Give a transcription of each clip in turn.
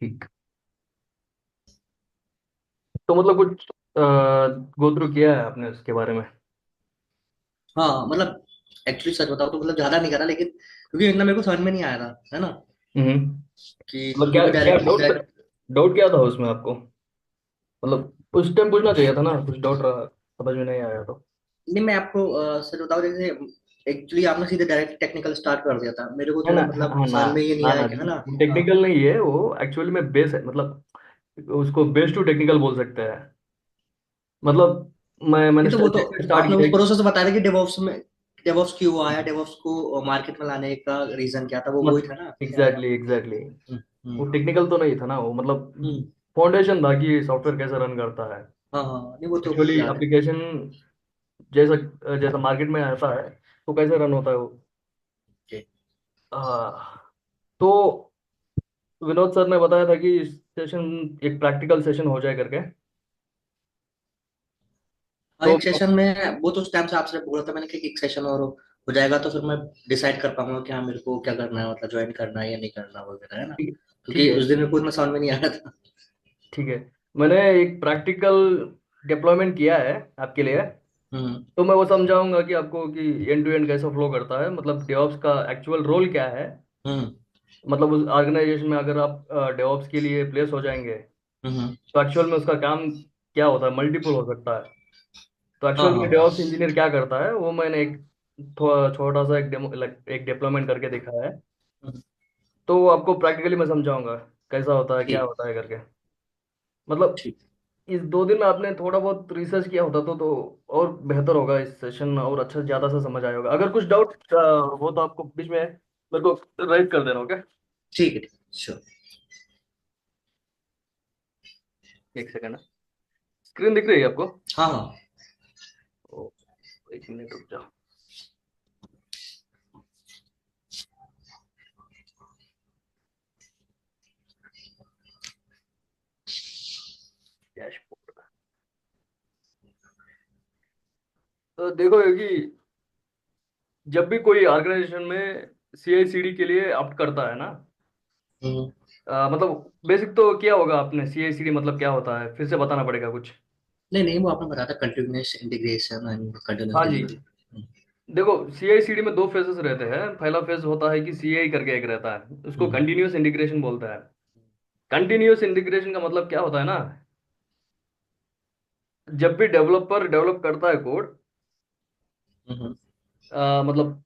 ठीक। तो मतलब कुछ गो थ्रू किया है आपने उसके बारे में? हाँ मतलब एक्चुअली सच बताओ तो मतलब ज्यादा नहीं करा, लेकिन क्योंकि इतना मेरे को समझ में नहीं आया था, है ना, कि मतलब क्या क्योंकि क्या डायरेक्ट डाउट, डायरेक्ट डाउट क्या था उसमें आपको? मतलब उस टाइम पूछना चाहिए था ना, कुछ डाउट रहा, समझ में नहीं आया तो। नहीं, मैं आपको सच बताऊं, जैसे एक्चुअली आपने सीधे डायरेक्ट टेक्निकल स्टार्ट कर दिया था, मेरे को है ना? थोड़ा हाँ मतलब हाँ, ना समझ में ये नहीं ना आया ना, कि, है ना। हाँ, टेक्निकल नहीं है वो, एक्चुअली में बेस है, मतलब उसको बेस टू टेक्निकल बोल सकते हैं। मतलब मैंने नहीं तो वो तो स्टार्ट आपने किया उस है। प्रोसेस बताया था कि डेवॉप्स में डेवॉप्स क्यों आया, डेवॉप्स को मार्केट में लाने का रीजन क्या था, वो वही था ना। Exactly exactly. हम्म वो हम्म टेक्निकल तो नहीं था ना वो, मतलब हम्म, फाउंडेशन था कि सॉफ्टवेयर कैसे रन करता है। हाँ हाँ, नहीं वो तो एक्चुअली याद है। एप्लीकेशन जैसा जैसा मार्केट में आता है तो कैसे रन होता है वो। Okay. आ, तो विनोद सर ने बताया था कि सेशन, एक प्रैक्टिकल सेशन हो जाए करके। हाँ, तो एक सेशन में वो तो उस टाइम से आपसे बोला था मैंने कि एक सेशन और हो जाएगा तो फिर मैं डिसाइड कर पाऊंगा कि हाँ मेरे को क्या करना है, मतलब ज्वाइन करना है या नहीं करना वगैरह, है ना। ठीक ठीक क्योंकि है, उस दिन मेरे को इतना समझ में नहीं आ रहा था। ठीक है। मैंने एक प्रैक्टिकल डिप्लॉयमेंट किया है आपके लिए। हम्म तो मैं वो समझाऊंगा कि आपको कि एंड टू एंड कैसे फ्लो करता है, मतलब डेवऑप्स का एक्चुअल रोल क्या है। हम्म मतलब उस ऑर्गेनाइजेशन में अगर आप डेवऑप्स के लिए प्लेस हो जाएंगे हम्म, तो एक्चुअल में उसका काम क्या होता है, मल्टीपल हो सकता है। तो हाँ एक्चुअल में हाँ डेवऑप्स इंजीनियर क्या करता है वो मैंने एक छोटा सा एक डेमो, एक डिप्लॉयमेंट करके दिखाया है। हम्म, तो वो आपको प्रैक्टिकली मैं समझाऊंगा कैसा होता है, क्या ठीक होता है करके। मतलब ठीक। इस 2 दिन में आपने थोड़ा बहुत रिसर्च किया होता तो और बेहतर होगा, इस सेशन और अच्छा ज्यादा से समझ आया होगा। अगर कुछ डाउट हो तो आपको बीच में मेरे को राइट कर देना, ओके? ठीक है, ठीक, श्योर। एक सेकंड, स्क्रीन दिख रही है आपको? हाँ हाँ। ओ, 1 मिनट रुक जाओ। डैशबोर्ड, तो देखो ये कि जब भी कोई ऑर्गेनाइजेशन में CI/CD के लिए ऑप्ट करता है ना, हम्म, मतलब बेसिक तो क्या होगा, आपने CI/CD मतलब क्या होता है फिर से बताना पड़ेगा कुछ। नहीं नहीं, वो आपने बताया था कंटिन्यूस इंटीग्रेशन एंड कंटिन्यूस हाँ जी, डिलीवरी। देखो CI/CD में 2 फेजेस रहते हैं। पहला फेज होता है कि CI करके एक रहता है, उसको हम्म कंटिन्यूस इंटीग्रेशन बोलता है। कंटिन्यूस इंटीग्रेशन का मतलब क्या होता है ना, जब भी डेवलपर डेवलप करता है कोड, हम्म मतलब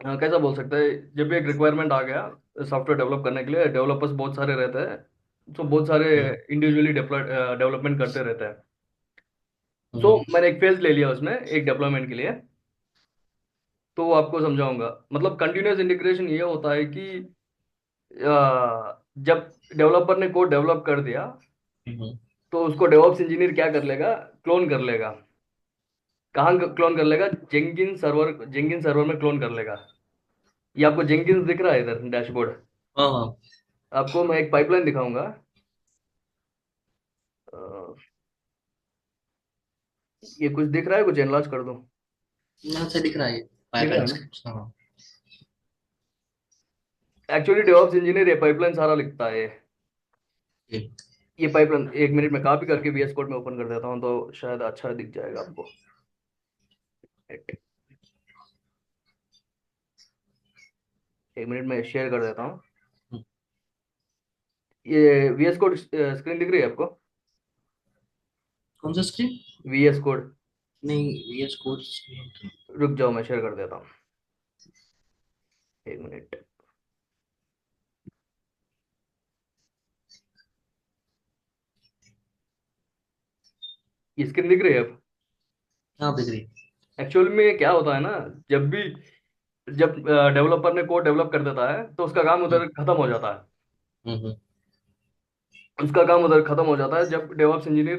कैसा बोल सकते हैं, जब भी एक रिक्वायरमेंट आ गया सॉफ्टवेयर डेवलप करने के लिए, डेवलपर्स बहुत सारे रहते हैं, तो बहुत सारे हम्म इंडिविजुअली डेवलपमेंट करते रहते हैं। सो हम्म मैंने एक फेज ले लिया उसमें एक डेवलपमेंट के लिए। तो आपको समझाऊंगा, मतलब कंटिन्यूस इंटीग्रेशन ये होता है कि जब डेवलपर ने कोड डेवलप कर दिया हम्म, तो उसको डेवऑप्स इंजीनियर क्या कर लेगा, क्लोन कर लेगा। कहाँ क्लोन कर लेगा? जेंकिन सर्वर में क्लोन कर लेगा। ये आपको जेंकिन दिख रहा है इधर डैशबोर्ड? हाँ हाँ। आपको मैं एक पाइपलाइन दिखाऊंगा। अ, ये कुछ दिख रहा है, कुछ एनलार्ज कर दूं? यहाँ से दिख रहा है दिख रहा पाइपलाइन है ना? स्क्रिप्ट, हाँ। एक्चुअली डेवऑप्स इंजीनियर ये पाइपलाइन सारा लिखता है। ठीक। ये पाइपलाइन 1 मिनट में कॉपी करके VS कोड में ओपन कर देता हूँ तो शायद अच्छा दिख जाएगा आपको। 1 मिनट में शेयर कर देता हूँ। हम्म, ये VS कोड स्क्रीन दिख रही है आपको? कौन सा स्क्रिप्ट? VS कोड, नहीं, VS कोड। रुक जाओ मैं शेयर कर देता हूँ। 1 मिनट। ये स्क्रीन दिख रही है अब? हाँ, दिख रही। एक्चुअल में क्या होता है ना, जब भी जब डेवलपर ने कोड डेवलप कर देता है तो उसका काम हम्म उधर खत्म हो जाता है। हम्म उसका काम उधर खत्म हो जाता है जब डेवऑप्स इंजीनियर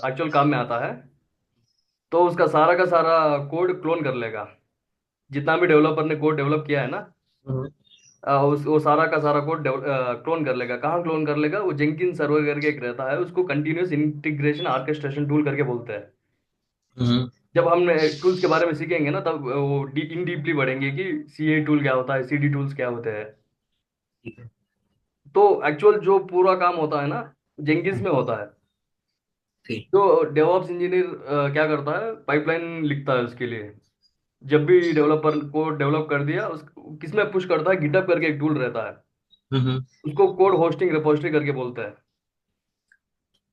एक्चुअल काम में आता है। तो उसका सारा का सारा कोड क्लोन कर लेगा। जितना भी डेवलपर ने कोड डेवलप किया है ना, हम्म वो सारा का सारा कोड क्लोन कर लेगा। कहाँ क्लोन कर लेगा? वो जेंकिन सर्वर करके एक रहता है, उसको कंटिन्यूस इंटीग्रेशन ऑर्केस्ट्रेशन टूल करके बोलते हैं। हम्म, जब हम टूल्स के बारे में सीखेंगे ना तब वो इन डीपली बढ़ेंगे कि CA टूल क्या होता है, CD टूल्स क्या होते हैं। ठीक है। तो एक्चुअल जो पूरा काम होता है ना, जेंकिंस में होता है। ठीक। जो डेवऑप्स इंजीनियर क्या करता है, पाइपलाइन लिखता है उसके लिए। जब भी डेवलपर को डेवलप कर दिया, उस किस में पुश करता है, गिटहब करके एक टूल रहता है। हम्म। उसको कोड होस्टिंग रिपोजिटरी करके बोलते हैं।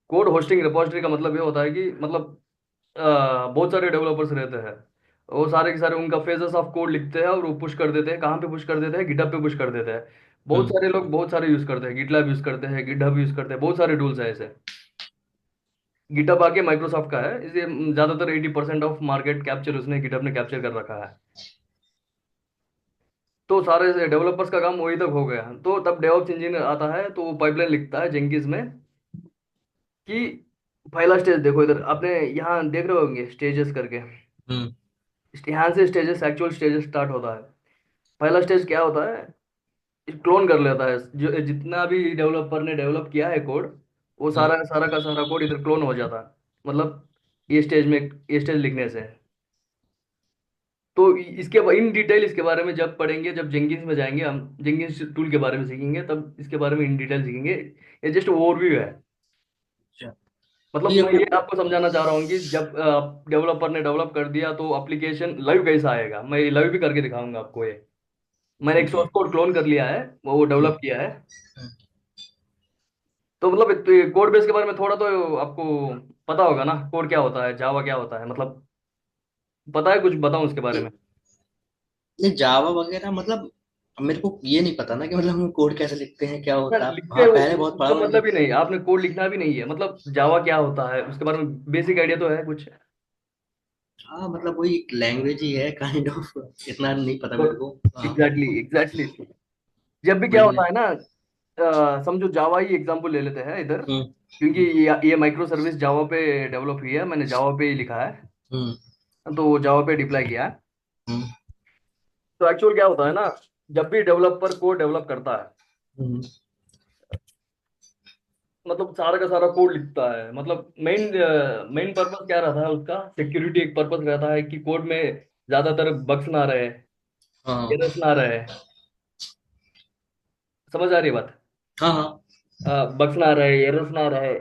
कोड होस्टिंग रिपोजिटरी का मतलब ये होता है कि मतलब बहुत सारे डेवलपर्स रहते हैं। वो सारे के सारे उनका फेजेस ऑफ कोड लिखते हैं और वो पुश कर देते हैं। कहाँ पे पुश कर देते हैं? गिटहब पे पुश कर देते हैं। बहुत हम्म। सारे लोग बहुत सारे यूज करते हैं, गिटलैब यूज करते हैं, गिटहब यूज करते हैं, बहुत सारे टूल्स है ऐसे। गिटहब आके माइक्रोसॉफ्ट का है, इसलिए ज्यादातर 80% ऑफ मार्केट कैप्चर उसने गिटहब ने कैप्चर कर रखा है। तो सारे डेवलपर्स का काम वही तक हो गया। तो तब डेवऑप्स इंजीनियर आता है, तो वो पाइपलाइन लिखता है जेंकिंस में कि पहला स्टेज देखो इधर, आपने यहाँ देख रहे होंगे स्टेजेस करके। हम्म। यहाँ से स्टेजेस, एक्चुअल स्टेजेस स्टार्ट होता है। पहला स्टेज क्या होता है? क्लोन कर लेता है, जो जितना भी डेवलपर ने डेवलप किया है कोड, वो हम्म। सारा सारा का सारा कोड इधर क्लोन हो जाता है। मतलब ये स्टेज में, ये स्टेज लिखने से। तो इसके इन डिटेल इसके बारे में जब पढ़ेंगे, जब जेंकिंस में जाएंगे, हम जेंकिंस टूल के बारे में सीखेंगे, तब इसके बारे में इन डिटेल सीखेंगे। ये जस्ट ओवरव्यू है। अच्छा। तो मतलब ये मैं को ये आपको समझाना चाह रहा हूँ कि जब डेवलपर ने डेवलप कर दिया, तो एप्लीकेशन लाइव कैसा आएगा, मैं लाइव भी करके दिखाऊंगा आपको ये। मैंने एक ठीक है। सोर्स कोड क्लोन कर लिया है, वो हम्म। डेवलप किया है। हम्म। तो मतलब कोड बेस के बारे में थोड़ा तो आपको पता होगा ना, कोड क्या होता है, जावा क्या होता है, मतलब पता है? कुछ बताऊं उसके बारे में? ये जावा वगैरह मतलब मेरे को ये नहीं पता ना कि मतलब हम कोड कैसे लिखते हैं क्या ना होता है। लिखते हाँ हैं पहले बहुत पढ़ा उसका हुआ है मतलब ही नहीं, आपने कोड लिखना भी नहीं है। मतलब जावा क्या होता है उसके बारे में बेसिक आइडिया तो है कुछ? हाँ मतलब वही एक लैंग्वेज ही है काइंड ऑफ। इतना नहीं पता तो मेरे को। हाँ। Exactly exactly. जब भी क्या वही होता है। है ना, समझो जावा ही एग्जांपल ले लेते हैं इधर। हम्म। क्योंकि ये माइक्रो सर्विस जावा पे डेवलप हुई है, मैंने जावा पे ही लिखा है। हम्म। तो जावा पे डिप्लाई किया है। हम्म। तो एक्चुअल क्या होता है ना, जब भी डेवलपर कोड डेवलप करता है, हम्म। मतलब सारा का सारा कोड लिखता है। मतलब मेन मेन पर्पस क्या रहता है उसका? सिक्योरिटी एक पर्पस रहता है कि कोड में ज्यादातर बग्स ना रहे, हाँ एरर्स ना रहे। समझ आ रही है बात? हाँ हाँ। बग्स ना रहे, एरर्स ना रहे।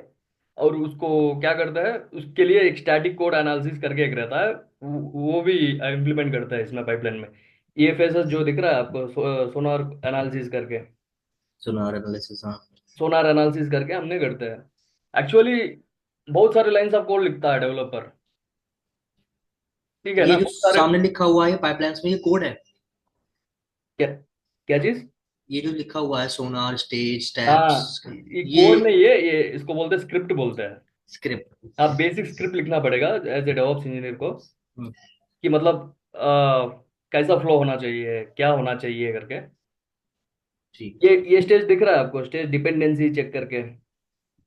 और उसको क्या करता है, उसके लिए एक स्टैटिक कोड एनालिसिस करके एक रहता है, वो भी इम्प्लीमेंट करता है इसमें पाइपलाइन में। ये फेसेस जो दिख रहा है आपको, सोनार एनालिसिस करके, सुना एनालिसिस हाँ। सोनार एनालिसिस करके हमने करते हैं एक्चुअली। बहुत सारे लाइंस ऑफ कोड लिखता है डेवलपर। ठीक है ये ना, जो बहुत सारे। सामने लिखा हुआ है पाइपलाइंस में ये कोड है। क्या? क्या चीज? ये जो लिखा हुआ है सोनार स्टेज हाँ, स्टैप्स ये ये कोड नहीं है, ये इसको बोलते हैं, स्क्रिप्ट बोलते हैं। स्क्रिप्ट। आप बेसिक स्क्रिप्ट लिखना पड़ेगा एज ए डेवऑप्स इंजीनियर को, हम्म। कि मतलब कैसा फ्लो होना चाहिए, क्या होना चाहिए करके। ठीक। ये स्टेज दिख रहा है आपको, स्टेज डिपेंडेंसी चेक करके।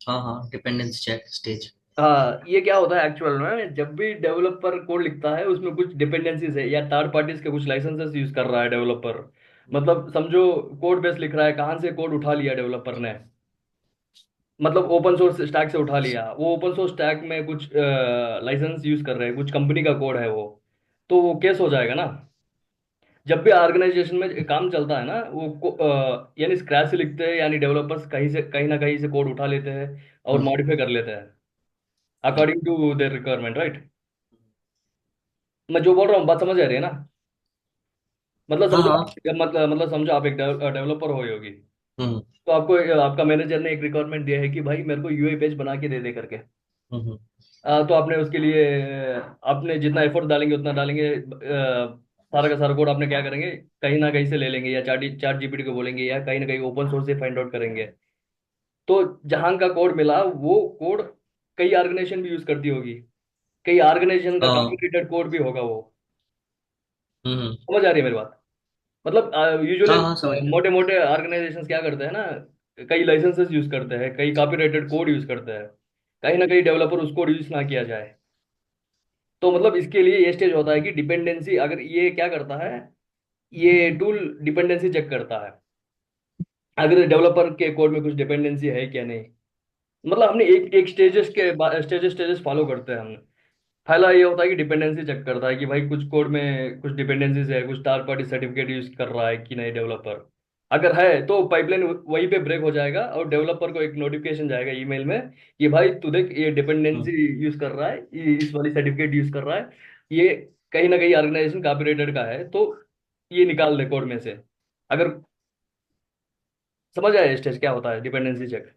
हाँ हाँ डिपेंडेंसी चेक स्टेज। हाँ, ये क्या होता है एक्चुअल में, जब भी डेवलपर कोड लिखता है, उसमें कुछ डिपेंडेंसीज है या थर्ड पार्टीज के कुछ लाइसेंसेस यूज कर रहा है डेवलपर। मतलब समझो कोड बेस लिख रहा है, कहाँ से कोड उठा लिया डेवलपर ने, मतलब ओपन सोर्स स्टैक से उठा लिया। वो ओपन सोर्स स्टैक में कुछ लाइसेंस यूज कर रहे हैं, कुछ कंपनी का कोड है वो, तो वो केस हो जाएगा ना। जब भी ऑर्गेनाइजेशन में काम चलता है ना, वो यानी स्क्रैच से लिखते हैं, यानी डेवलपर्स कहीं से कहीं ना कहीं से कोड उठा लेते हैं और हम्म। मॉडिफाई कर लेते हैं according to their requirement, right? मैं जो बोल रहा हूँ बात समझ आ रही है ना? मतलब हाँ समझो हाँ। मतलब समझो आप एक डेवलपर हो होगी। हम्म। तो आपको आपका मैनेजर ने एक रिक्वायरमेंट दिया है कि भाई मेरे को यूआई पेज बना के दे दे करके। हम्म। तो आपने उसके लिए आपने जितना एफर्ट डालेंगे उतना डालेंगे, सारा का सारा कोड आपने क्या करेंगे, कहीं ना कहीं से ले लेंगे, या चार्ट चार्ट जीपीटी को बोलेंगे, या कहीं ना कहीं ओपन सोर्स से फाइंड आउट करेंगे। तो जहां का कोड मिला, वो कोड कई ऑर्गेनाइजेशन भी यूज करती होगी, कई ऑर्गेनाइजेशन का हाँ। कॉम्प्लिकेटेड कोड भी होगा वो। हम्म। समझ आ रही है मेरी बात? मतलब यूजुअली हाँ हाँ समझ गया। मोटे मोटे ऑर्गेनाइजेशन क्या करते हैं ना, कई लाइसेंसेस यूज करते हैं, कई कॉपीराइटेड कोड यूज करते हैं। कहीं ना कहीं डेवलपर उसको यूज ना किया जाए। तो मतलब इसके लिए ये स्टेज होता है कि डिपेंडेंसी, अगर ये क्या करता है, ये टूल डिपेंडेंसी चेक करता है अगर डेवलपर के कोड में कुछ डिपेंडेंसी है क्या नहीं। मतलब हमने एक एक स्टेजेस स्टेजेस फॉलो करते हैं हमने। पहला ये होता है कि डिपेंडेंसी चेक करता है कि भाई कुछ कोड में कुछ डिपेंडेंसीज है, कुछ थर्ड पार्टी सर्टिफिकेट यूज कर रहा है कि नहीं डेवलपर। अगर है तो पाइपलाइन वहीं पे ब्रेक हो जाएगा और डेवलपर को एक नोटिफिकेशन जाएगा ईमेल में कि भाई तू देख ये हम्म। डिपेंडेंसी यूज कर रहा है, ये इस वाली सर्टिफिकेट यूज कर रहा है, ये कहीं ना कहीं ऑर्गेनाइजेशन कॉपीराइटेड का है, तो ये निकाल दे कोड में से। अगर समझ आया स्टेज क्या होता है डिपेंडेंसी चेक।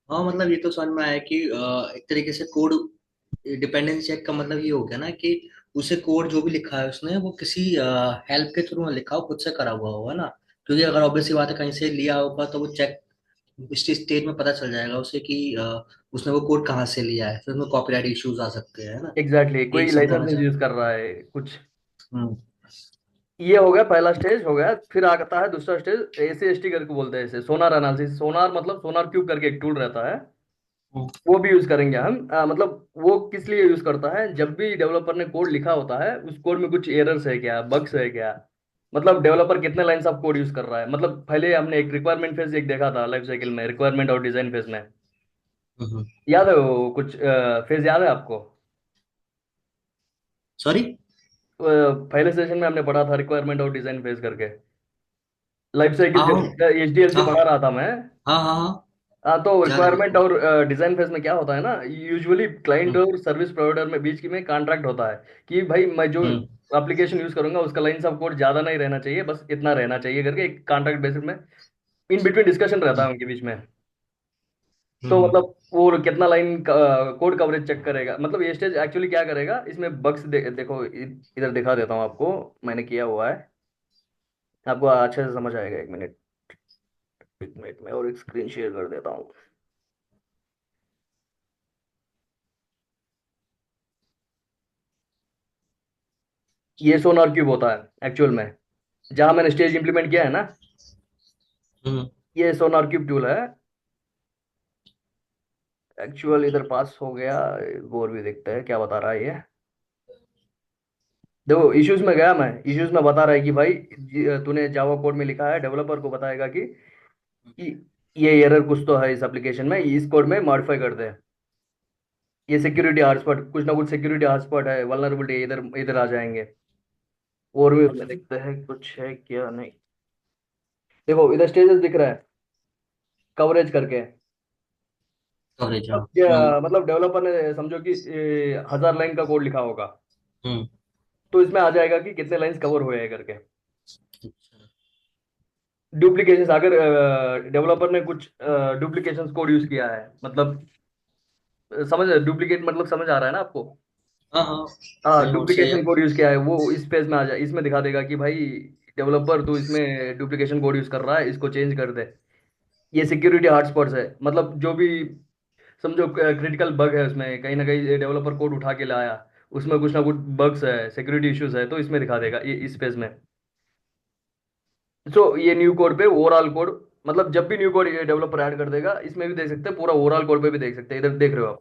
हाँ मतलब ये तो समझ में आया कि एक तरीके से कोड डिपेंडेंसी चेक का मतलब ये हो गया ना कि उसे कोड जो भी लिखा है उसने वो किसी हेल्प के थ्रू ना लिखा हो, खुद से करा हुआ होगा ना। क्योंकि अगर ऑब्वियस सी बात है कहीं से लिया होगा तो वो चेक इस स्टेज में पता चल जाएगा उसे कि उसने वो कोड कहाँ से लिया है, फिर उसमें कॉपीराइट इश्यूज आ सकते हैं, है ना। एग्जैक्टली exactly, ये कोई समझाना लाइसेंस चाह यूज कर रहा है कुछ। हम्म। ये हो गया पहला स्टेज हो गया, फिर आता है दूसरा स्टेज, ACST करके बोलते हैं इसे, सोनार एनालिसिस। सोनार मतलब सोनार क्यूब करके एक टूल रहता है, हम्म। वो भी यूज करेंगे हम। मतलब वो किस लिए यूज करता है, जब भी डेवलपर ने कोड लिखा होता है उस कोड में कुछ एरर्स है क्या, बग्स है क्या, मतलब डेवलपर कितने लाइंस ऑफ कोड यूज कर रहा है। मतलब पहले हमने एक रिक्वायरमेंट फेज एक देखा था लाइफ साइकिल में, रिक्वायरमेंट और डिजाइन फेज में, हम्म। याद है वो कुछ फेज याद है आपको? सॉरी। पहले सेशन में हमने पढ़ा था रिक्वायरमेंट और डिजाइन फेज करके, लाइफ साइकिल हाँ जब HDLC हाँ पढ़ा रहा था मैं। हाँ हाँ हाँ। हाँ, तो याद है रिक्वायरमेंट बिल्कुल। और डिजाइन फेज में क्या होता है ना, यूजुअली क्लाइंट हम्म। और सर्विस प्रोवाइडर में बीच की में कॉन्ट्रैक्ट होता है कि भाई मैं जो हम्म। एप्लीकेशन यूज करूंगा उसका लाइंस ऑफ कोड ज्यादा नहीं रहना चाहिए, बस इतना रहना चाहिए करके एक कॉन्ट्रैक्ट बेसिस में इन बिटवीन डिस्कशन रहता हम्म। है उनके बीच में। तो हम्म। मतलब वो कितना लाइन कोड कवरेज चेक करेगा, मतलब ये स्टेज एक्चुअली क्या करेगा इसमें बग्स देखो इधर दिखा देता हूँ आपको, मैंने किया हुआ है, आपको अच्छे से समझ आएगा। एक मिनट में और एक स्क्रीन शेयर कर देता हूँ। ये सोनार क्यूब होता है एक्चुअल में, जहां मैंने स्टेज इंप्लीमेंट किया है ना, हम्म। ये सोनार क्यूब टूल है एक्चुअल। इधर पास हो गया, और भी देखते हैं क्या बता रहा है ये। देखो इश्यूज में गया मैं, इश्यूज में बता रहा है कि भाई तूने जावा कोड में लिखा है, डेवलपर को बताएगा कि ये एरर कुछ तो है इस एप्लीकेशन में, इस कोड में मॉडिफाई कर दे। ये सिक्योरिटी हॉटस्पॉट, कुछ ना कुछ सिक्योरिटी हॉटस्पॉट है, वल्नरेबिलिटी इधर इधर आ जाएंगे। और भी उसमें देखते हैं कुछ है क्या नहीं। देखो इधर स्टेजेस दिख रहा है कवरेज करके। कवरेज, हाँ। मतलब हम्म। मतलब डेवलपर ने समझो कि 1000 लाइन का कोड लिखा होगा, हम्म। तो इसमें आ जाएगा कि कितने लाइंस कवर हुए हैं करके। डुप्लीकेशंस अगर डेवलपर ने कुछ डुप्लीकेशंस कोड यूज किया है, मतलब समझ, डुप्लीकेट मतलब समझ आ रहा है ना आपको? हाँ हाँ। हाँ, कहीं और से। डुप्लीकेशन कोड यूज किया है, वो इस पेज में आ जाए, इसमें दिखा देगा कि भाई डेवलपर तू इसमें डुप्लीकेशन कोड यूज कर रहा है, इसको चेंज कर दे। ये सिक्योरिटी हॉटस्पॉट्स है, मतलब जो भी समझो क्रिटिकल बग है उसमें, कहीं ना कहीं डेवलपर कोड उठा के लाया, उसमें कुछ ना कुछ बग्स है, सिक्योरिटी इश्यूज है, तो इसमें दिखा देगा ये इस पेज में। सो ये न्यू कोड पे ओवरऑल कोड, मतलब जब भी न्यू कोड डेवलपर ऐड कर देगा इसमें भी देख सकते हैं, पूरा ओवरऑल कोड पे भी देख सकते हैं, इधर देख रहे हो आप।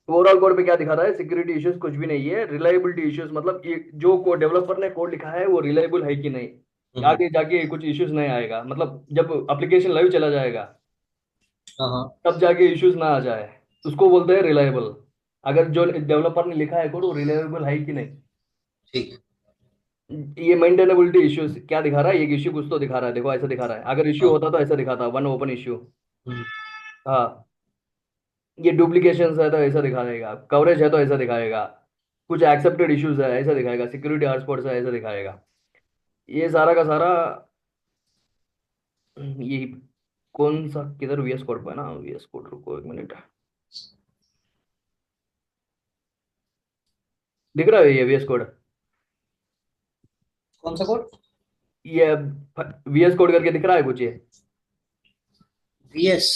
ओवरऑल कोड पे क्या दिखा रहा है, सिक्योरिटी इश्यूज कुछ भी नहीं है, रिलायबिलिटी इश्यूज, मतलब ये जो कोड डेवलपर ने कोड लिखा है वो रिलायबल है कि नहीं, हम्म। आगे जाके कुछ इश्यूज नहीं आएगा, मतलब जब एप्लीकेशन लाइव चला जाएगा हाँ हाँ। तब जाके इश्यूज ना आ जाए, उसको बोलते हैं रिलायबल। अगर जो डेवलपर ने लिखा है कोड वो रिलायबल है कि नहीं। ठीक है। ये मेंटेनेबिलिटी इश्यूज क्या दिखा रहा है, एक इश्यू कुछ तो दिखा रहा है, देखो ऐसा दिखा रहा है, अगर इश्यू हाँ। होता तो ऐसा दिखाता, वन ओपन इश्यू। हम्म। हाँ, ये डुप्लीकेशन है तो ऐसा दिखाएगा, कवरेज है तो ऐसा दिखाएगा, कुछ एक्सेप्टेड इश्यूज है ऐसा दिखाएगा, सिक्योरिटी हॉटस्पॉट्स है ऐसा दिखाएगा। ये सारा का सारा ये कौन सा किधर VS कोड पे है ना, VS कोड, रुको एक मिनट, दिख रहा है ये VS कोड? कौन सा कोड? ये VS कोड करके दिख रहा है कुछ ये? वीएस।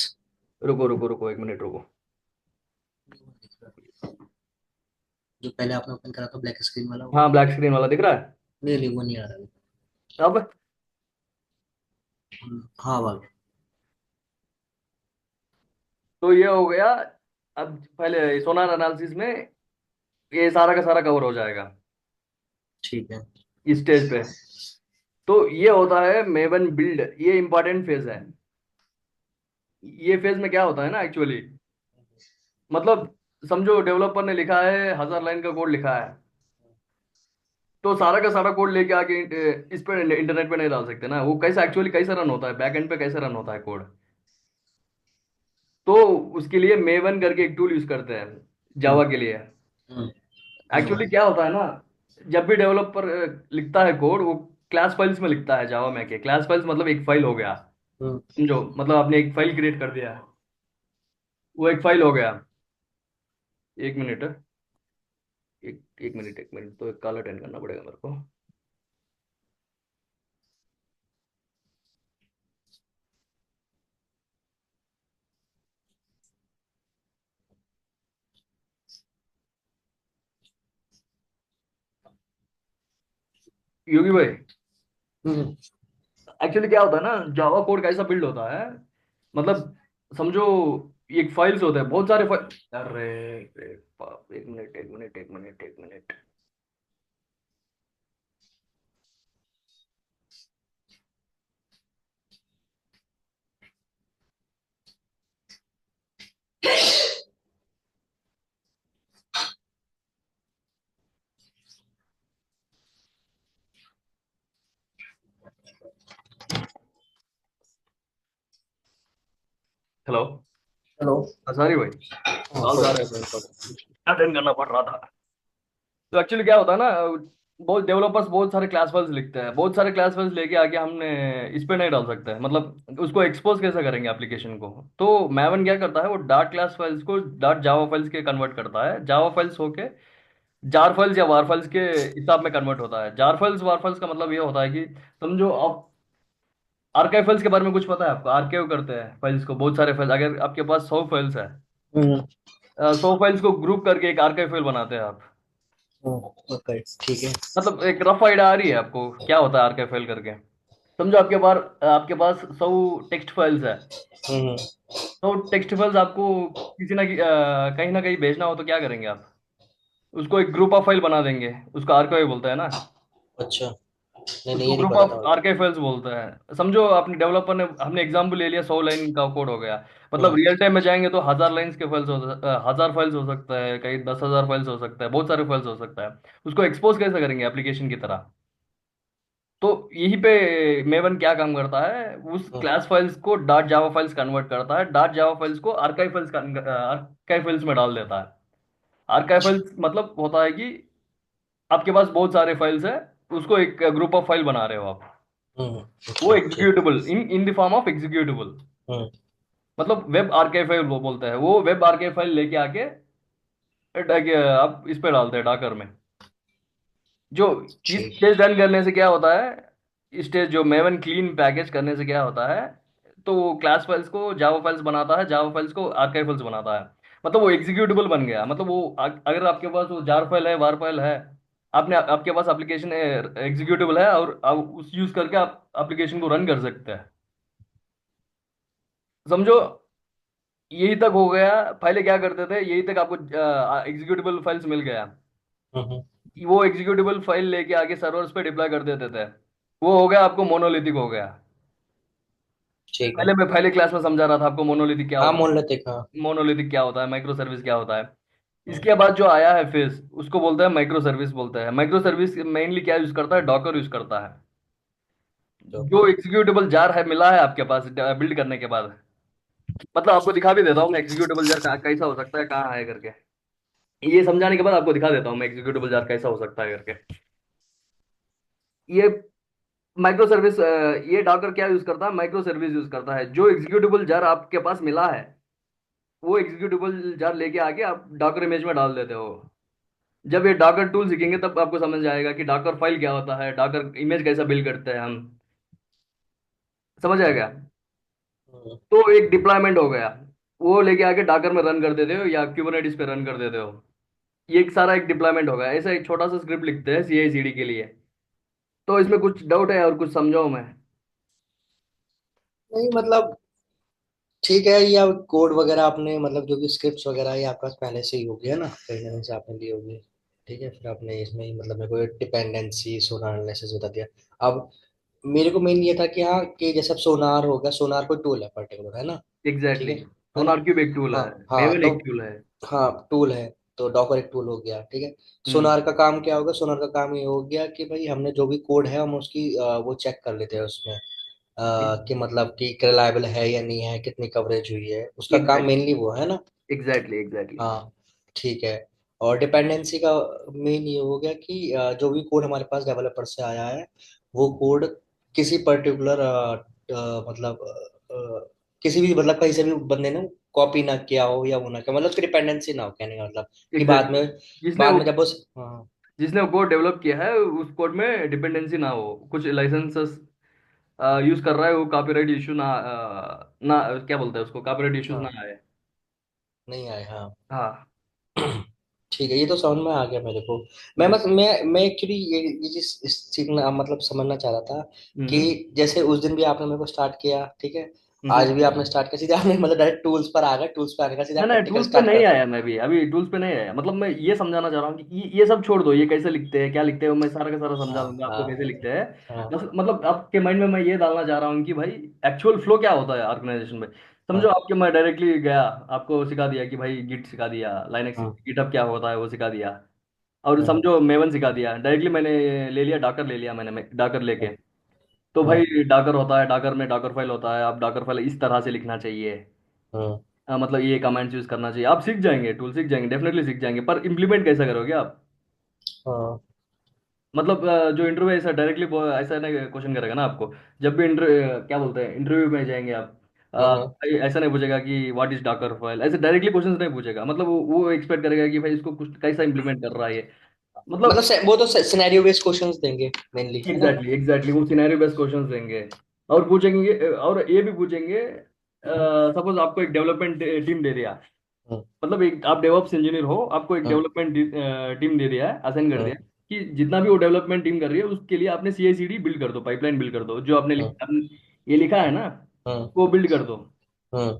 रुको रुको रुको एक मिनट रुको। जो पहले आपने ओपन करा था ब्लैक स्क्रीन वाला वो? हाँ, ब्लैक स्क्रीन वाला दिख रहा है नहीं नहीं, वो नहीं आ रहा अभी। अब। हाँ वाला। तो ये हो गया। अब पहले सोनार एनालिसिस में ये सारा का सारा कवर हो जाएगा ठीक है। इस स्टेज पे। तो ये होता है मेवन बिल्ड, ये इंपॉर्टेंट फेज है। ये फेज में क्या होता है ना एक्चुअली, मतलब समझो डेवलपर ने लिखा है 1000 लाइन का कोड लिखा है, तो सारा का सारा कोड लेके आके इस पे इंटरनेट पे नहीं डाल सकते ना। वो कैसे एक्चुअली कैसे रन होता है, बैक एंड पे कैसे रन होता है कोड। तो उसके लिए मेवन करके एक टूल यूज करते हैं हम्म जावा के लिए। हम्म एक्चुअली हम्म क्या होता है ना, जब भी डेवलपर लिखता है कोड, वो क्लास फाइल्स में लिखता है जावा में के। क्लास फाइल्स मतलब एक फाइल हो गया, हम्म। समझो, मतलब आपने एक फाइल क्रिएट कर दिया है, वो एक फाइल हो गया। एक मिनट, एक मिनट तो एक कॉल अटेंड करना पड़ेगा मेरे को। योगी भाई, हम्म। एक्चुअली क्या होता है ना, जावा कोड कैसा बिल्ड होता है, मतलब समझो, एक फाइल्स होते हैं बहुत सारे फाइल। अरे अरे बाप, एक मिनट। हेलो। हेलो। सॉरी भाई, हाँ कॉल कोई आ रहे थे तो अटेंड करना पड़ रहा था। तो एक्चुअली क्या होता है ना, बहुत डेवलपर्स बहुत सारे क्लास फाइल्स लिखते हैं, बहुत सारे क्लास फाइल्स लेके आके हमने इस पे नहीं डाल सकते हैं, मतलब उसको एक्सपोज कैसे करेंगे एप्लीकेशन को। तो मैवन क्या करता है, वो डार्ट क्लास फाइल्स को डार्ट जावा फाइल्स के कन्वर्ट करता है, जावा फाइल्स होके जार फाइल्स या वार फाइल्स के हिसाब में कन्वर्ट होता है। जार फाइल्स वार फाइल्स का मतलब ये होता है कि समझो आप, आर्काइव फाइल्स के बारे में कुछ पता है आपको? आर्काइव करते हैं फाइल्स को, बहुत सारे फाइल्स, अगर आपके पास 100 फाइल्स है, हम्म 100 फाइल्स को ग्रुप करके एक आर्काइव फाइल बनाते हैं आप। ओके ठीक है। मतलब एक रफ आइडिया आ रही है आपको क्या होता है आर्काइव फाइल करके? समझो आपके पास 100 टेक्स्ट फाइल्स है। हम्म तो टेक्स्ट फाइल्स आपको कहीं ना कहीं भेजना हो तो क्या करेंगे आप? उसको एक ग्रुप ऑफ फाइल बना देंगे, उसको आर्काइव बोलते हैं ना। अच्छा। नहीं नहीं, उसको ये नहीं ग्रुप पता ऑफ था मुझे। आर्काइव फाइल्स बोलते हैं। समझो आपने डेवलपर ने, हमने एग्जांपल ले लिया 100 लाइन का कोड हो गया, मतलब हम्म रियल टाइम में जाएंगे तो 1000 लाइन्स के फाइल्स 1000 फाइल्स हो सकता है, कहीं 10,000 फाइल्स हो सकता है, बहुत सारे फाइल्स हो सकता है। उसको एक्सपोज कैसे करेंगे एप्लीकेशन की तरह? तो यहीं पे मेवन क्या काम करता है, उस हम्म क्लास फाइल्स को डॉट जावा फाइल्स कन्वर्ट करता है, डॉट जावा फाइल्स को आर्काइव फाइल्स में डाल देता है। आर्काइव फाइल्स मतलब होता है कि आपके पास बहुत सारे फाइल्स है, उसको एक ग्रुप ऑफ फाइल बना रहे हो आप। वो अच्छा ठीक। Executable in the form of executable, हम्म मतलब वेब आर्काइव फाइल वो बोलते हैं। वो वेब आर्काइव फाइल लेके आके आप इस पे डालते हैं डॉकर में। जो इस ठीक। स्टेज रन करने से क्या होता है, स्टेज जो मेवन क्लीन पैकेज करने से क्या होता है, तो वो क्लास फाइल्स को जावा फाइल्स बनाता है, जावा फाइल्स को आर्काइव फाइल्स बनाता है। मतलब वो एग्जीक्यूटेबल बन गया, मतलब वो अगर आपके पास वो जार फाइल है, वार फाइल है, आपने आपके पास एप्लीकेशन एग्जीक्यूटेबल है, और आप उस यूज करके आप एप्लीकेशन को रन कर सकते हैं। समझो, यही तक हो गया। पहले क्या करते थे, यही तक आपको एग्जीक्यूटेबल फाइल्स मिल गया, हम्म वो एग्जीक्यूटेबल फाइल लेके आगे सर्वर्स पे डिप्लॉय कर देते थे। वो हो गया आपको मोनोलिथिक हो गया। ठीक है। पहले क्लास में समझा रहा था आपको मोनोलिथिक क्या हाँ होता मोल लेते हाँ। है, मोनोलिथिक क्या होता है, माइक्रो सर्विस क्या होता है। हम्म, इसके बाद जो आया है फेस, उसको बोलते हैं माइक्रो सर्विस बोलते हैं। माइक्रो सर्विस मेनली क्या यूज करता है, डॉकर यूज करता है। तो जो एग्जीक्यूटेबल जार है मिला है आपके पास बिल्ड करने के बाद, मतलब आपको दिखा भी देता हूँ मैं एग्जीक्यूटेबल जार कैसा हो सकता है, कहाँ है करके। ये समझाने के बाद आपको दिखा देता हूँ मैं एग्जीक्यूटेबल जार कैसा हो सकता है करके। ये माइक्रो सर्विस, ये डॉकर क्या यूज करता है, माइक्रो सर्विस यूज करता है। जो एग्जीक्यूटेबल जार आपके पास मिला है, वो एग्जीक्यूटेबल जार लेके आके आप डॉकर इमेज में डाल देते हो। जब ये डॉकर टूल सीखेंगे तब आपको समझ आएगा कि डॉकर फाइल क्या होता है, डॉकर इमेज कैसा बिल्ड करते हैं हम। समझ आएगा? हम्म, तो एक डिप्लॉयमेंट हो गया, वो लेके आके डॉकर में रन कर देते हो या क्यूबरनेटिस पे रन कर देते हो। ये एक सारा एक डिप्लॉयमेंट हो गया। ऐसा एक छोटा सा स्क्रिप्ट लिखते हैं CI/CD के लिए। तो इसमें कुछ डाउट है और कुछ समझाऊं मैं? नहीं मतलब ठीक है। या कोड वगैरह आपने मतलब जो भी स्क्रिप्ट्स वगैरह ये आपके पास पहले से ही होगी है ना, कहीं ना कहीं से आपने ली होगी। ठीक है, फिर आपने इसमें ही मतलब मेरे को डिपेंडेंसी सोनार एनालिसिस बता दिया। अब मेरे को मेन ये था कि हाँ कि जैसे अब सोनार हो गया, सोनार कोई टूल है पर्टिकुलर है ना। ठीक एग्जैक्टली है exactly. ना। सोनार क्यूब एक टूल हाँ है, हाँ मेवन तो एक टूल है। हाँ टूल है। तो डॉकर एक टूल हो गया, ठीक है। हम्म। सोनार का काम क्या होगा? सोनार का काम ये हो गया कि भाई हमने जो भी कोड है हम उसकी वो चेक कर लेते हैं उसमें, कि मतलब कि रिलायबल है या नहीं है, कितनी कवरेज हुई है, उसका काम एग्जैक्टली, मेनली वो है ना। Exactly, exactly. हाँ, ठीक है। और डिपेंडेंसी का मेन ये हो गया कि जो भी कोड हमारे पास डेवलपर से आया है, वो कोड किसी पर्टिकुलर मतलब किसी भी मतलब कहीं से भी बंदे ने कॉपी ना किया हो या वो ना किया, मतलब उसकी डिपेंडेंसी ना हो, कहने का मतलब कि बाद एग्जैक्टली, में, जिसने बाद वो में जब उस, हाँ जिसने वो कोड डेवलप किया है उस कोड में डिपेंडेंसी ना हो, कुछ लाइसेंसेस यूज कर रहा है वो, कॉपीराइट इशू ना ना क्या बोलते हैं उसको, कॉपीराइट इश्यूज ना हाँ, आए। नहीं आए, हाँ। हाँ। ठीक है, ये तो समझ में आ गया मेरे को। हम्म। मैं एक्चुअली ये चीज इस सीखना मतलब समझना चाह रहा था कि हम्म। जैसे उस दिन भी आपने मेरे को स्टार्ट किया, ठीक है, हम्म। आज भी आपने स्टार्ट किया, सीधे आपने मतलब डायरेक्ट टूल्स पर आ गए, टूल्स पर आने का सीधा नहीं नहीं, प्रैक्टिकल टूल्स पे स्टार्ट नहीं करते आया, हैं। मैं भी अभी टूल्स पे नहीं आया, मतलब मैं ये समझाना चाह रहा हूँ कि ये सब छोड़ दो, ये कैसे लिखते हैं क्या लिखते हैं, वो मैं सारा का सारा समझा हाँ दूंगा आपको कैसे हाँ लिखते हैं। हाँ बस मतलब आपके माइंड में मैं ये डालना चाह रहा हूँ कि भाई एक्चुअल फ्लो क्या होता है ऑर्गेनाइजेशन में। समझो हाँ आपके, मैं डायरेक्टली गया, आपको सिखा दिया कि भाई गिट सिखा दिया, लाइनक्स हाँ गिटहब क्या होता है वो सिखा दिया, और हाँ समझो मेवन सिखा दिया, डायरेक्टली मैंने ले लिया डाकर, ले लिया मैंने डाकर लेके। हाँ तो हाँ भाई डाकर होता है, डाकर में डाकर फाइल होता है, आप डाकर फाइल इस तरह से लिखना चाहिए। हाँ मतलब ये कमांड्स यूज करना चाहिए, आप सीख जाएंगे, टूल सीख जाएंगे, डेफिनेटली सीख जाएंगे, पर इम्प्लीमेंट कैसे करोगे आप? हाँ मतलब जो इंटरव्यू ऐसा डायरेक्टली ऐसा नहीं क्वेश्चन करेगा ना आपको, जब भी इंटरव्यू क्या बोलते हैं इंटरव्यू में जाएंगे आप, हाँ। ऐसा नहीं पूछेगा कि व्हाट इज डाकर फाइल, ऐसे डायरेक्टली क्वेश्चन नहीं पूछेगा, मतलब वो एक्सपेक्ट करेगा कि भाई इसको कुछ कैसा इंप्लीमेंट कर रहा है ये, मतलब मतलब। वो तो सिनेरियो बेस्ड क्वेश्चंस देंगे मेनली, है ना। एग्जैक्टली, एग्जैक्टली, वो सिनेरियो बेस्ड क्वेश्चंस देंगे। और पूछेंगे, और ये भी पूछेंगे, सपोज आपको एक डेवलपमेंट टीम दे दिया, हम्म मतलब एक आप डेवऑप्स इंजीनियर हो, आपको एक हम्म डेवलपमेंट टीम दे दिया है, असाइन कर हम्म दिया है कि जितना भी वो डेवलपमेंट टीम कर रही है उसके लिए आपने सीआई सीडी बिल्ड कर दो, पाइपलाइन बिल्ड कर दो, जो आपने हम्म ये लिखा है ना, हम्म वो बिल्ड कर दो। हम्म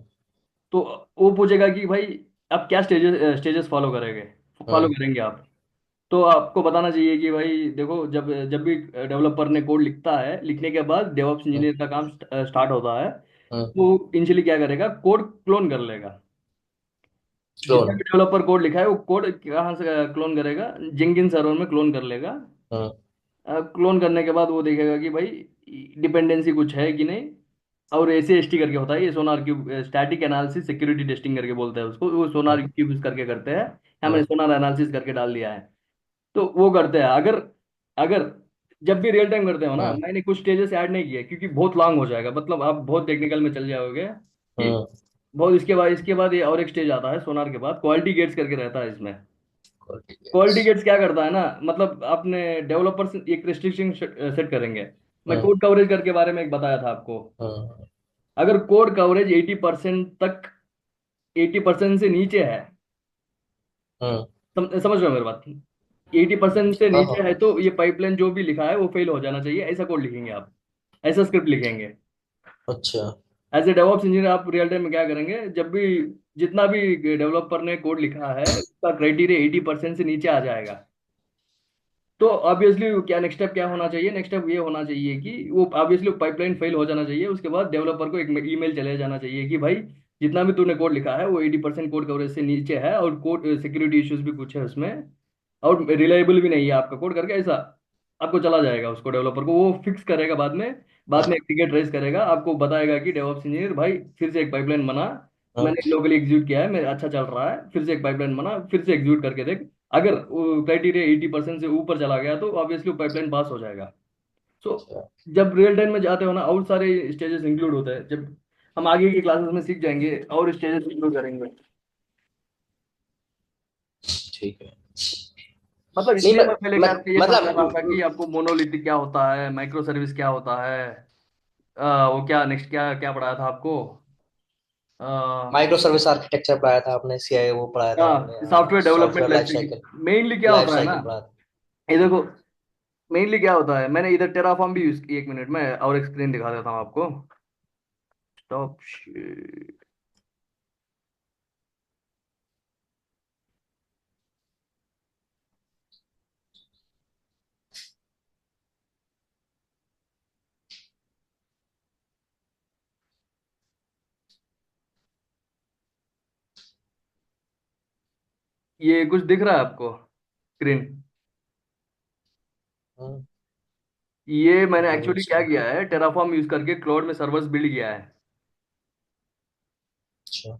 तो वो पूछेगा कि भाई आप क्या स्टेजेस स्टेजेस फॉलो करेंगे, फॉलो हम्म करेंगे आप। तो आपको बताना चाहिए कि भाई देखो, जब जब भी डेवलपर ने कोड लिखता है, लिखने के बाद डेवऑप्स हम्म इंजीनियर का काम स्टार्ट होता है। हम्म। वो इनिशियली क्या करेगा, कोड क्लोन कर लेगा। जितना क्लोन। भी डेवलपर कोड लिखा है वो कोड कहाँ से क्लोन करेगा, जेंकिन सर्वर में क्लोन कर लेगा। हम्म क्लोन करने के बाद वो देखेगा कि भाई डिपेंडेंसी कुछ है कि नहीं। और ऐसे एस टी करके होता है ये, SonarQube static analysis security testing करके बोलते हैं उसको, वो सोनार क्यूब यूज करके करते हैं। हमने हम्म सोनार एनालिसिस करके डाल दिया है। तो वो करते हैं, अगर अगर जब भी रियल टाइम करते हो ना, हम्म मैंने कुछ स्टेजेस ऐड नहीं किए क्योंकि बहुत लॉन्ग हो जाएगा, मतलब आप बहुत टेक्निकल में चल जाओगे कि हम्म। बहुत। इसके बाद ये और एक स्टेज आता है सोनार के बाद, क्वालिटी गेट्स करके रहता है इसमें। Corticates। क्वालिटी गेट्स क्या करता है ना, मतलब आपने डेवलपर्स एक रिस्ट्रिक्शन सेट करेंगे। मैं हम्म कोड कवरेज करके बारे में एक बताया था आपको। हम्म अगर कोड कवरेज 80% तक, 80% से नीचे है, हम्म। समझ रहे हो मेरी बात? 80% से हाँ नीचे हाँ। है तो ये पाइपलाइन जो भी लिखा है वो फेल हो जाना चाहिए, ऐसा कोड लिखेंगे आप, ऐसा स्क्रिप्ट लिखेंगे। अच्छा। एज ए डेवऑप्स इंजीनियर आप रियल टाइम में क्या करेंगे, जब भी जितना भी डेवलपर ने कोड लिखा है उसका क्राइटेरिया 80% से नीचे आ जाएगा, तो ऑब्वियसली क्या नेक्स्ट स्टेप क्या होना चाहिए, नेक्स्ट स्टेप ये होना चाहिए कि वो ऑब्वियसली पाइपलाइन फेल हो जाना चाहिए, उसके बाद डेवलपर को एक ईमेल चले जाना चाहिए कि भाई जितना भी तूने कोड लिखा है वो 80% कोड कवरेज से नीचे है, और कोड सिक्योरिटी इश्यूज भी कुछ है उसमें, और रिलायबल भी नहीं है आपका कोड करके, ऐसा आपको चला जाएगा, उसको डेवलपर को वो फिक्स करेगा बाद में। बाद में एक टिकट रेस करेगा, आपको बताएगा कि डेवऑप्स इंजीनियर भाई फिर से एक पाइपलाइन बना, हाँ मैंने लोकली एग्जीक्यूट किया है, मेरा अच्छा चल रहा है, फिर से एक पाइपलाइन बना, फिर से एग्जीक्यूट करके देख। अगर क्राइटेरिया 80% से ऊपर चला गया तो ऑब्वियसली पाइपलाइन पास हो जाएगा। सो अच्छा। जब रियल टाइम में जाते हो ना, और सारे स्टेजेस इंक्लूड होते हैं, जब हम आगे की क्लासेस में सीख जाएंगे और स्टेजेस इंक्लूड करेंगे। ठीक है। मतलब नहीं इसलिए मैं पहले क्या ये समझा रहा था कि मतलब आपको मोनोलिथिक क्या होता है, माइक्रो सर्विस क्या होता है, वो क्या नेक्स्ट क्या क्या पढ़ाया था आपको? माइक्रो सर्विस आर्किटेक्चर पढ़ाया था आपने, सीआई वो पढ़ाया था आपने, हाँ, software development software life life cycle, cycle mainly क्या लाइफ होता है ना, साइकिल पढ़ाया था। ये देखो, मेनली क्या होता है, मैंने इधर टेराफॉर्म भी यूज की, एक मिनट में और एक स्क्रीन दिखा देता हूँ आपको। स्टॉप। ये कुछ दिख रहा है आपको स्क्रीन? हम्म, ये मैंने नहीं एक्चुअली क्या अच्छा। किया है, टेराफॉर्म यूज करके क्लाउड में सर्वर्स बिल्ड किया है। अच्छा।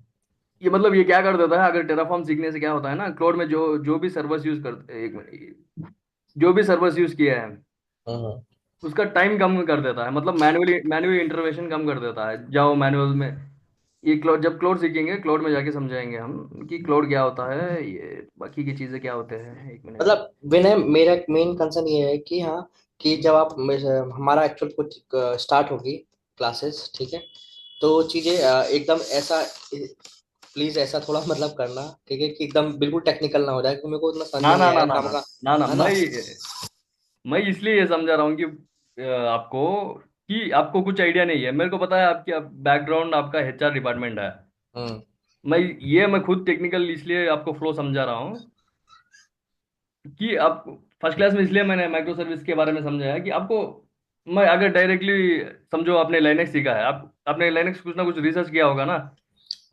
ये मतलब ये क्या कर देता है, अगर टेराफॉर्म सीखने से क्या होता है ना, क्लाउड में जो जो भी सर्वर्स यूज करते, एक मिनट, जो भी सर्वर्स यूज किया है हम्म। उसका टाइम कम कर देता है, मतलब मैनुअली मैनुअली इंटरवेंशन कम कर देता है। जाओ मैनुअल में, ये क्लाउड, जब क्लाउड सीखेंगे क्लाउड में जाके समझाएंगे हम कि क्लाउड क्या होता है, ये बाकी की चीजें क्या होते हैं। एक मिनट। मतलब विनय, मेरा मेन कंसर्न ये है कि हाँ, कि जब आप हमारा एक्चुअल कुछ स्टार्ट होगी क्लासेस, ठीक है, तो चीजें एकदम ऐसा, प्लीज ऐसा थोड़ा मतलब करना, ठीक है, कि एकदम बिल्कुल टेक्निकल ना हो जाए, क्योंकि मेरे को इतना समझ में ना नहीं ना ना आएगा ना काम ना का, ना ना, है ना। मैं इसलिए ये समझा रहा हूँ कि आपको, कि आपको कुछ आइडिया नहीं है। मेरे को पता है आपकी बैकग्राउंड आपका एचआर डिपार्टमेंट है। हम्म। मैं खुद टेक्निकल इसलिए आपको फ्लो समझा रहा हूँ कि आप फर्स्ट क्लास में, इसलिए मैंने माइक्रो सर्विस के बारे में समझाया कि आपको, मैं अगर डायरेक्टली, समझो आपने लाइनेक्स सीखा है, आप आपने लाइनेक्स कुछ ना कुछ रिसर्च किया होगा ना।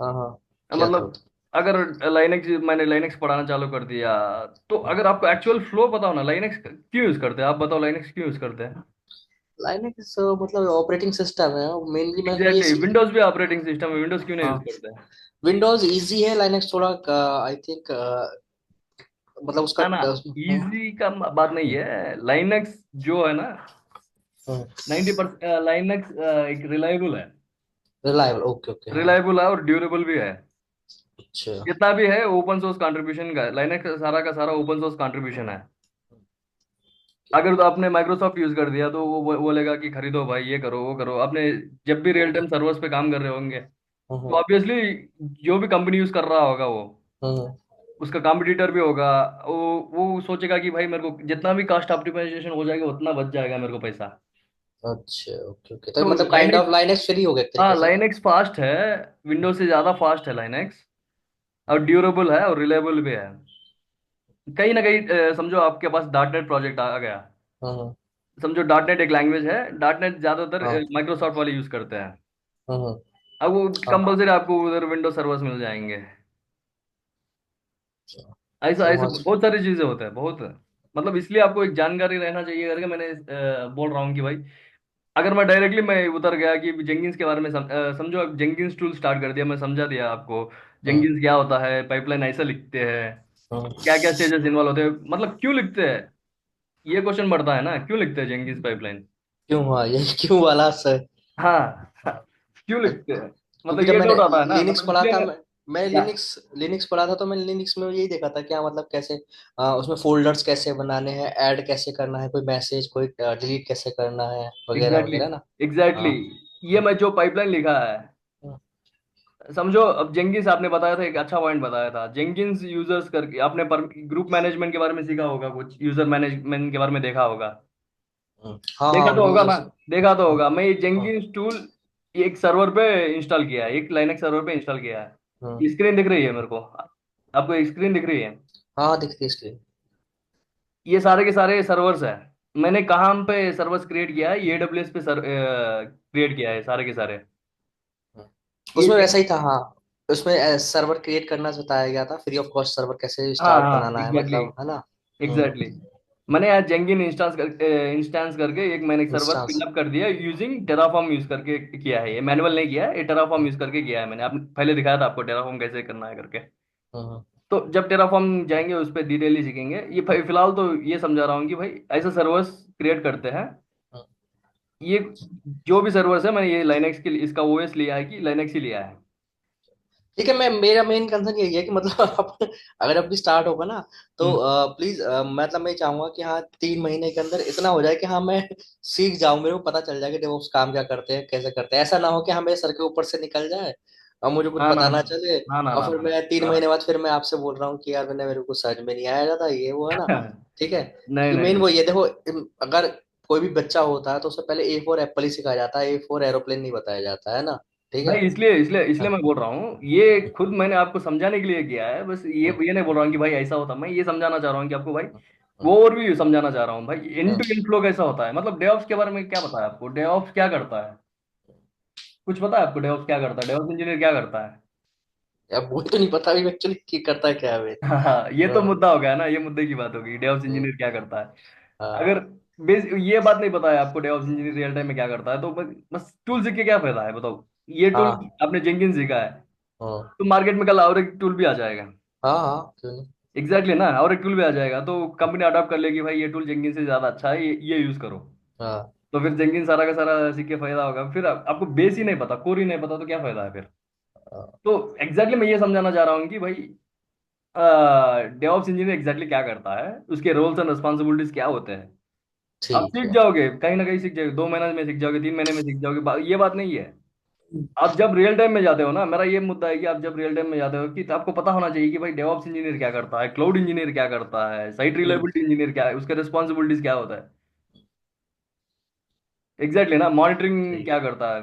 हाँ हाँ। क्या था वो मतलब तो। अगर लाइनेक्स, मैंने लाइनेक्स पढ़ाना चालू कर दिया, तो अगर आपको एक्चुअल फ्लो पता हो ना, लाइनेक्स क्यों यूज करते हैं, आप बताओ लाइनेक्स क्यों यूज करते हैं? लाइनक्स मतलब ऑपरेटिंग सिस्टम है, मेनली मैं ये एग्जैक्टली, सीख। विंडोज भी ऑपरेटिंग सिस्टम है, विंडोज क्यों नहीं यूज हाँ, करते हैं? विंडोज इजी है, लाइनक्स थोड़ा आई थिंक मतलब उसका ना ना, इजी का बात नहीं है। लाइनेक्स जो है ना, 90% लाइनेक्स एक रिलायबल है। रिलायबल, ओके ओके, हाँ। रिलायबल है और ड्यूरेबल भी है। अच्छा। जितना भी है ओपन सोर्स कंट्रीब्यूशन का, लाइनेक्स सारा का सारा ओपन सोर्स कंट्रीब्यूशन है। अगर तो आपने माइक्रोसॉफ्ट यूज कर दिया तो वो बोलेगा कि खरीदो भाई, ये करो वो करो। आपने जब भी रियल टाइम सर्वर्स पे काम कर रहे होंगे तो हम्म ऑब्वियसली जो भी कंपनी यूज कर रहा होगा वो, हम्म। उसका कॉम्पिटिटर भी होगा। वो सोचेगा कि भाई मेरे को जितना भी कास्ट ऑप्टिमाइजेशन हो जाएगा उतना बच जाएगा मेरे को पैसा। अच्छा, ओके ओके, तो तो मतलब kind Linux, of Linux free हो गया एक हाँ तरीके से। लाइनेक्स फास्ट है, विंडोज से ज्यादा फास्ट है लाइनेक्स, और ड्यूरेबल है और रिलायबल भी है। कहीं ना कहीं समझो आपके पास डॉट नेट प्रोजेक्ट आ गया। हम्म। समझो डॉट नेट एक लैंग्वेज है, डॉट नेट ज्यादातर हाँ। माइक्रोसॉफ्ट वाले यूज करते हैं। हम्म। अब वो हाँ। कंपलसरी आपको उधर विंडोज सर्वर्स मिल जाएंगे। अच्छा, ऐसा ऐसे समझ। बहुत सारी चीजें होते हैं, बहुत। मतलब इसलिए आपको एक जानकारी रहना चाहिए करके मैंने बोल रहा हूँ कि भाई, अगर मैं उतर गया कि जेंकिंस के बारे में समझो, अब जेंकिंस टूल स्टार्ट कर दिया, मैं समझा दिया आपको हम्म जेंकिंस क्या होता है, पाइपलाइन ऐसा लिखते हैं, हम्म। क्या क्या स्टेजेस इन्वॉल्व होते हैं, मतलब क्यों लिखते हैं, ये क्वेश्चन बढ़ता है ना, क्यों लिखते हैं जेंकिंस पाइपलाइन? क्यों हुआ ये क्यों वाला सर। हाँ क्यों लिखते हैं, क्योंकि मतलब जब ये मैंने डाउट आता है ना, लिनक्स मतलब पढ़ा इसलिए था, मैं मैं क्या। लिनक्स लिनक्स पढ़ा था, तो मैंने लिनक्स में यही देखा था क्या मतलब कैसे उसमें फोल्डर्स कैसे बनाने हैं, ऐड कैसे करना है कोई मैसेज, कोई डिलीट कैसे करना है, वगैरह एग्जैक्टली वगैरह ना। एग्जैक्टली, हाँ। ये मैं जो पाइपलाइन लिखा है, हम्म समझो अब जेंकिंस आपने बताया था, एक अच्छा पॉइंट बताया था जेंकिंस यूजर्स करके, आपने ग्रुप मैनेजमेंट के बारे में सीखा होगा, कुछ यूजर मैनेजमेंट के बारे में देखा होगा। हाँ देखा हाँ, तो होगा ना, यूजर्स। देखा तो हाँ होगा। मैं ये हाँ। जेंकिंस टूल एक सर्वर पे इंस्टॉल किया है, एक लाइनक्स सर्वर पे इंस्टॉल किया हम्म। है। स्क्रीन दिख रही है मेरे को, आपको एक स्क्रीन दिख रही है? हाँ हाँ, दिखती है स्क्रीन। ये सारे के सारे सर्वर्स है। मैंने कहाँ पे सर्वर्स क्रिएट किया है, AWS पे क्रिएट किया है सारे के सारे। ये उसमें वैसा ही था, हाँ। उसमें सर्वर क्रिएट करना बताया गया था, फ्री ऑफ कॉस्ट सर्वर कैसे हाँ स्टार्ट हाँ बनाना है, एग्जैक्टली, मतलब, है ना। एग्जैक्टली। मैंने आज जेंकिन इंस्टेंस करके एक मैंने सर्वर इंस्टांस। पिनअप कर दिया यूजिंग टेराफॉर्म यूज करके किया है। ये मैनुअल नहीं किया है, ये टेराफॉर्म यूज करके किया है मैंने। आप पहले दिखाया था आपको टेराफॉर्म कैसे करना है करके। तो जब टेराफॉर्म जाएंगे उस पर डिटेल ही सीखेंगे। ये फिलहाल तो ये समझा रहा हूँ कि भाई ऐसे सर्वर्स क्रिएट करते हैं। ये जो भी सर्वर्स है, मैंने ये लाइनेक्स के लिए इसका ओएस लिया है कि लाइनेक्स ही लिया है। ठीक है, मैं मेरा मेन कंसर्न यही है कि मतलब आप अगर अभी स्टार्ट होगा ना, तो हम्म। प्लीज मतलब मैं चाहूंगा कि हाँ 3 महीने के अंदर इतना हो जाए कि हाँ मैं सीख जाऊं, मेरे को पता चल जाए कि डेवऑप्स काम क्या करते हैं, कैसे करते हैं। ऐसा ना हो कि हाँ मेरे सर के ऊपर से निकल जाए और मुझे कुछ ना ना पता ना ना चले, ना ना और ना फिर ना मैं 3 महीने बाद फिर मैं आपसे बोल रहा हूँ कि यार मैंने मेरे को समझ में नहीं आया जाता, ये वो है ना। ना। ठीक है, नहीं क्योंकि नहीं मेन नहीं वो ये देखो, अगर कोई भी बच्चा होता है तो उससे पहले A4 एप्पल ही सिखाया जाता है, A4 एरोप्लेन नहीं बताया जाता है ना। ठीक है। भाई, इसलिए इसलिए इसलिए हाँ। मैं बोल रहा हूँ, ये खुद मैंने आपको समझाने के लिए किया है बस। ये नहीं बोल रहा हूँ कि भाई ऐसा होता, मैं ये समझाना चाह रहा हूँ कि आपको भाई, हाँ। वो और भी समझाना चाह रहा हूँ भाई, एंड हाँ। टू एंड फ्लो कैसा होता है। मतलब डेवऑप्स के बारे में क्या पता है आपको, डेवऑप्स क्या करता है? कुछ पता है आपको डेवऑप्स क्या करता है, डेवऑप्स इंजीनियर क्या करता है? यार वो तो नहीं पता अभी एक्चुअली की करता है क्या है वे। हाँ हाँ, ये तो हाँ। मुद्दा हो गया ना, ये मुद्दे की बात होगी, डेवऑप्स हम्म, इंजीनियर क्या करता है। अगर हाँ। ये बात नहीं पता है आपको डेवऑप्स इंजीनियर रियल टाइम में क्या करता है, तो बस टूल सीख के क्या फायदा है बताओ। ये टूल हाँ। आपने जेंकिन सीखा है, हाँ। तो मार्केट में कल और एक टूल भी आ जाएगा। हाँ। हाँ, क्यों नहीं। एग्जैक्टली ना, और एक टूल भी आ जाएगा, तो कंपनी अडॉप्ट कर लेगी, भाई ये टूल जेंकिन से ज्यादा अच्छा है, ये यूज करो। हाँ। तो फिर जेंकिन सारा का सारा सीख के फायदा होगा, फिर आपको बेस ही नहीं पता, कोर ही नहीं पता, तो क्या फायदा है फिर। हाँ, तो एग्जैक्टली मैं ये समझाना चाह रहा हूँ कि भाई डेवऑप्स इंजीनियर एग्जैक्टली क्या करता है, उसके रोल्स एंड रिस्पॉन्सिबिलिटीज क्या होते हैं। आप ठीक सीख है। जाओगे, कहीं ना कहीं सीख जाओगे, 2 महीने में सीख जाओगे, 3 महीने में सीख जाओगे, ये बात नहीं है। आप जब रियल टाइम में जाते हो ना, मेरा ये मुद्दा है कि आप जब रियल टाइम में जाते हो कि तो आपको पता होना चाहिए कि भाई डेवऑप्स इंजीनियर क्या करता है, क्लाउड इंजीनियर क्या करता है, साइट हम्म, रिलायबिलिटी इंजीनियर क्या है, उसके रिस्पॉन्सिबिलिटीज क्या होता है। एग्जैक्टली ना, मॉनिटरिंग ठीक। क्या करता है,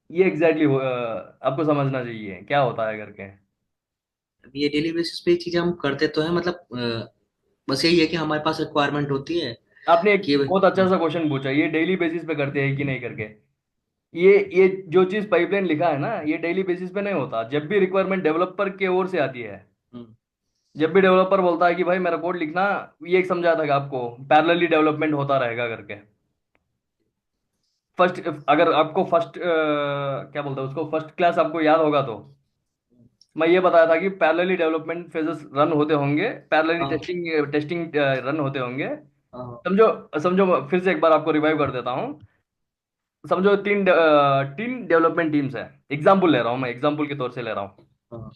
ये एग्जैक्टली आपको समझना चाहिए क्या होता है करके। अब ये डेली बेसिस पे ये चीजें हम करते तो हैं, मतलब बस यही है कि हमारे पास रिक्वायरमेंट होती है आपने एक कि बहुत अच्छा सा क्वेश्चन पूछा, ये डेली बेसिस पे करते हैं कि नहीं करके। ये जो चीज पाइपलाइन लिखा है ना, ये डेली बेसिस पे नहीं होता, जब भी रिक्वायरमेंट डेवलपर की ओर से आती है, हम्म, जब भी डेवलपर बोलता है कि भाई मेरा कोड लिखना, ये एक समझा था कि आपको पैरेलली डेवलपमेंट होता रहेगा करके। फर्स्ट, अगर आपको फर्स्ट क्या बोलते हैं उसको, फर्स्ट क्लास आपको याद होगा तो मैं ये बताया था कि पैरेलली डेवलपमेंट फेजेस रन होते होंगे, पैरेलली हाँ। टेस्टिंग टेस्टिंग रन होते होंगे। हाँ। समझो, समझो मैं फिर से एक बार आपको रिवाइव कर देता हूँ। समझो तीन डेवलपमेंट टीम्स है, एग्जाम्पल ले रहा हूँ मैं, एग्जाम्पल के तौर से ले रहा हूँ। हाँ।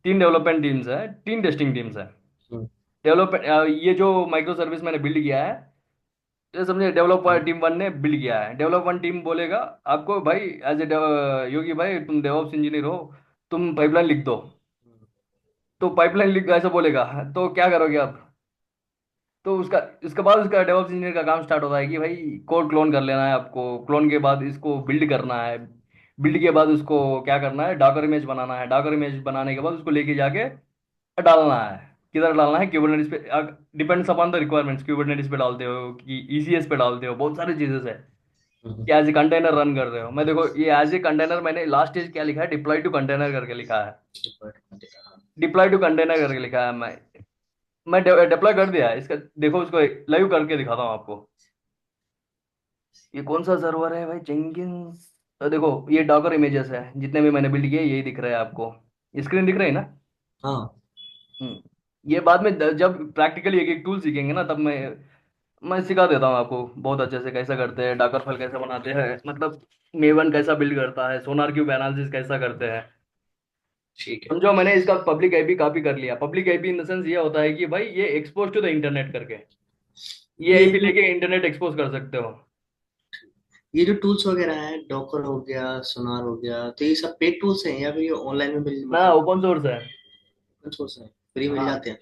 तीन डेवलपमेंट टीम्स है, तीन टेस्टिंग टीम्स है। हम्म, डेवलपमेंट, ये जो माइक्रो सर्विस मैंने बिल्ड किया है, तो समझे डेवलपर हम्म, टीम वन ने बिल्ड किया है, डेवलप वन टीम बोलेगा आपको भाई एज ए योगी भाई तुम डेवऑप्स इंजीनियर हो, तुम पाइपलाइन लिख दो। तो पाइपलाइन लिख ऐसा बोलेगा, तो क्या करोगे आप। तो उसके बाद उसका डेवऑप्स इंजीनियर का काम स्टार्ट होता है कि भाई कोड क्लोन कर लेना है आपको, क्लोन के बाद इसको बिल्ड करना है, बिल्ड के बाद उसको क्या करना है, डॉकर इमेज बनाना है, डॉकर इमेज बनाने के बाद उसको लेके जाके डालना है। किधर डालना है, क्यूबरनेटिस पे, depends upon the requirements, Kubernetes पे डालते हो कि ईसीएस पे डालते हो, बहुत सारी चीजें है हम्म, कि एज ए कंटेनर रन कर रहे हो। मैं देखो ये एज ए कंटेनर, मैंने लास्ट स्टेज क्या लिखा है, डिप्लॉय टू कंटेनर करके लिखा है, हाँ, डिप्लॉय टू कंटेनर करके लिखा है। मैं डिप्लॉय कर दिया है इसका। देखो उसको लाइव करके दिखाता हूँ आपको। ये कौन सा सर्वर है भाई, जेंकिंस। देखो ये डॉकर इमेजेस है, जितने भी मैंने बिल्ड किए यही दिख रहा है आपको, स्क्रीन दिख रही है ना। हाँ। हम्म। ये बाद में जब प्रैक्टिकली एक एक टूल सीखेंगे ना, तब मैं सिखा देता हूँ आपको बहुत अच्छे से, कैसा करते हैं, डाकर फाइल कैसे बनाते हैं, मतलब मेवन कैसा बिल्ड करता है, सोनार क्यूब एनालिसिस कैसा करते हैं। ठीक है। समझो मैंने इसका पब्लिक आईपी कॉपी कर लिया, public IP in the sense ये होता है कि भाई ये एक्सपोज टू द इंटरनेट करके, ये ये आईपी जो लेके इंटरनेट एक्सपोज कर सकते हो। ये जो टूल्स वगैरह हैं, डॉकर हो गया, सोनार हो गया, तो ये सब पेड टूल्स हैं या फिर ये ऑनलाइन में मिल ना, मतलब ओपन सोर्स है। ओपन सोर्स है, फ्री मिल हाँ जाते हैं।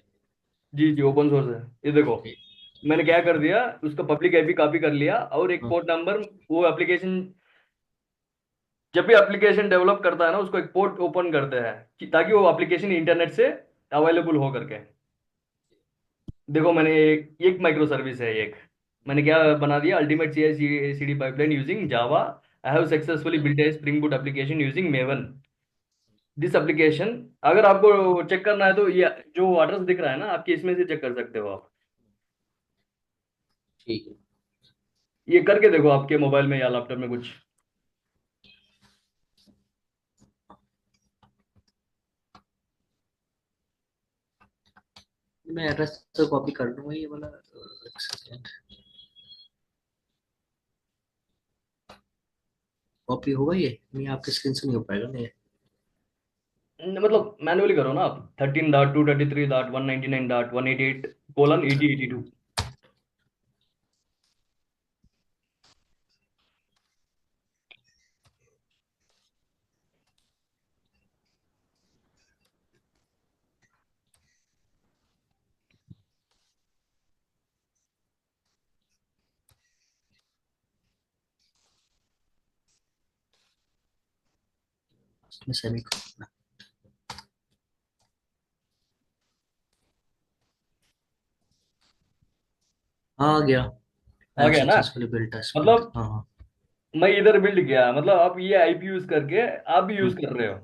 जी जी, ओपन सोर्स है। ये देखो ठीक। मैंने क्या कर दिया, उसका पब्लिक आईपी कॉपी कर लिया और एक हाँ। पोर्ट नंबर, वो एप्लीकेशन जब भी एप्लीकेशन डेवलप करता है ना, उसको एक पोर्ट ओपन करते हैं ताकि वो एप्लीकेशन इंटरनेट से अवेलेबल हो करके। देखो मैंने एक माइक्रो सर्विस है एक, मैंने क्या बना दिया, ultimate C I C D pipeline using Java, I have successfully built a spring boot application using Maven, this application. अगर आपको चेक करना है तो ये जो एड्रेस दिख रहा है ना आपके, इसमें से चेक कर सकते हो आप। ठीक है। ये करके देखो आपके मोबाइल में या लैपटॉप में कुछ। मैं एड्रेस तो कॉपी कर दूंगा ये वाला, एक सेकेंड। कॉपी होगा ये नहीं, आपके स्क्रीन से नहीं हो पाएगा नहीं। मतलब मैनुअली करो ना आप, 13.233.199.188:8082। उसमें सेमी हाँ आ गया। आई आ हैव गया ना, सक्सेसफुली बिल्ट अ स्प्रिंग। मतलब हाँ, हाँ। मैं इधर बिल्ड किया, मतलब आप ये आईपी यूज करके आप भी यूज हम्म, कर रहे हो।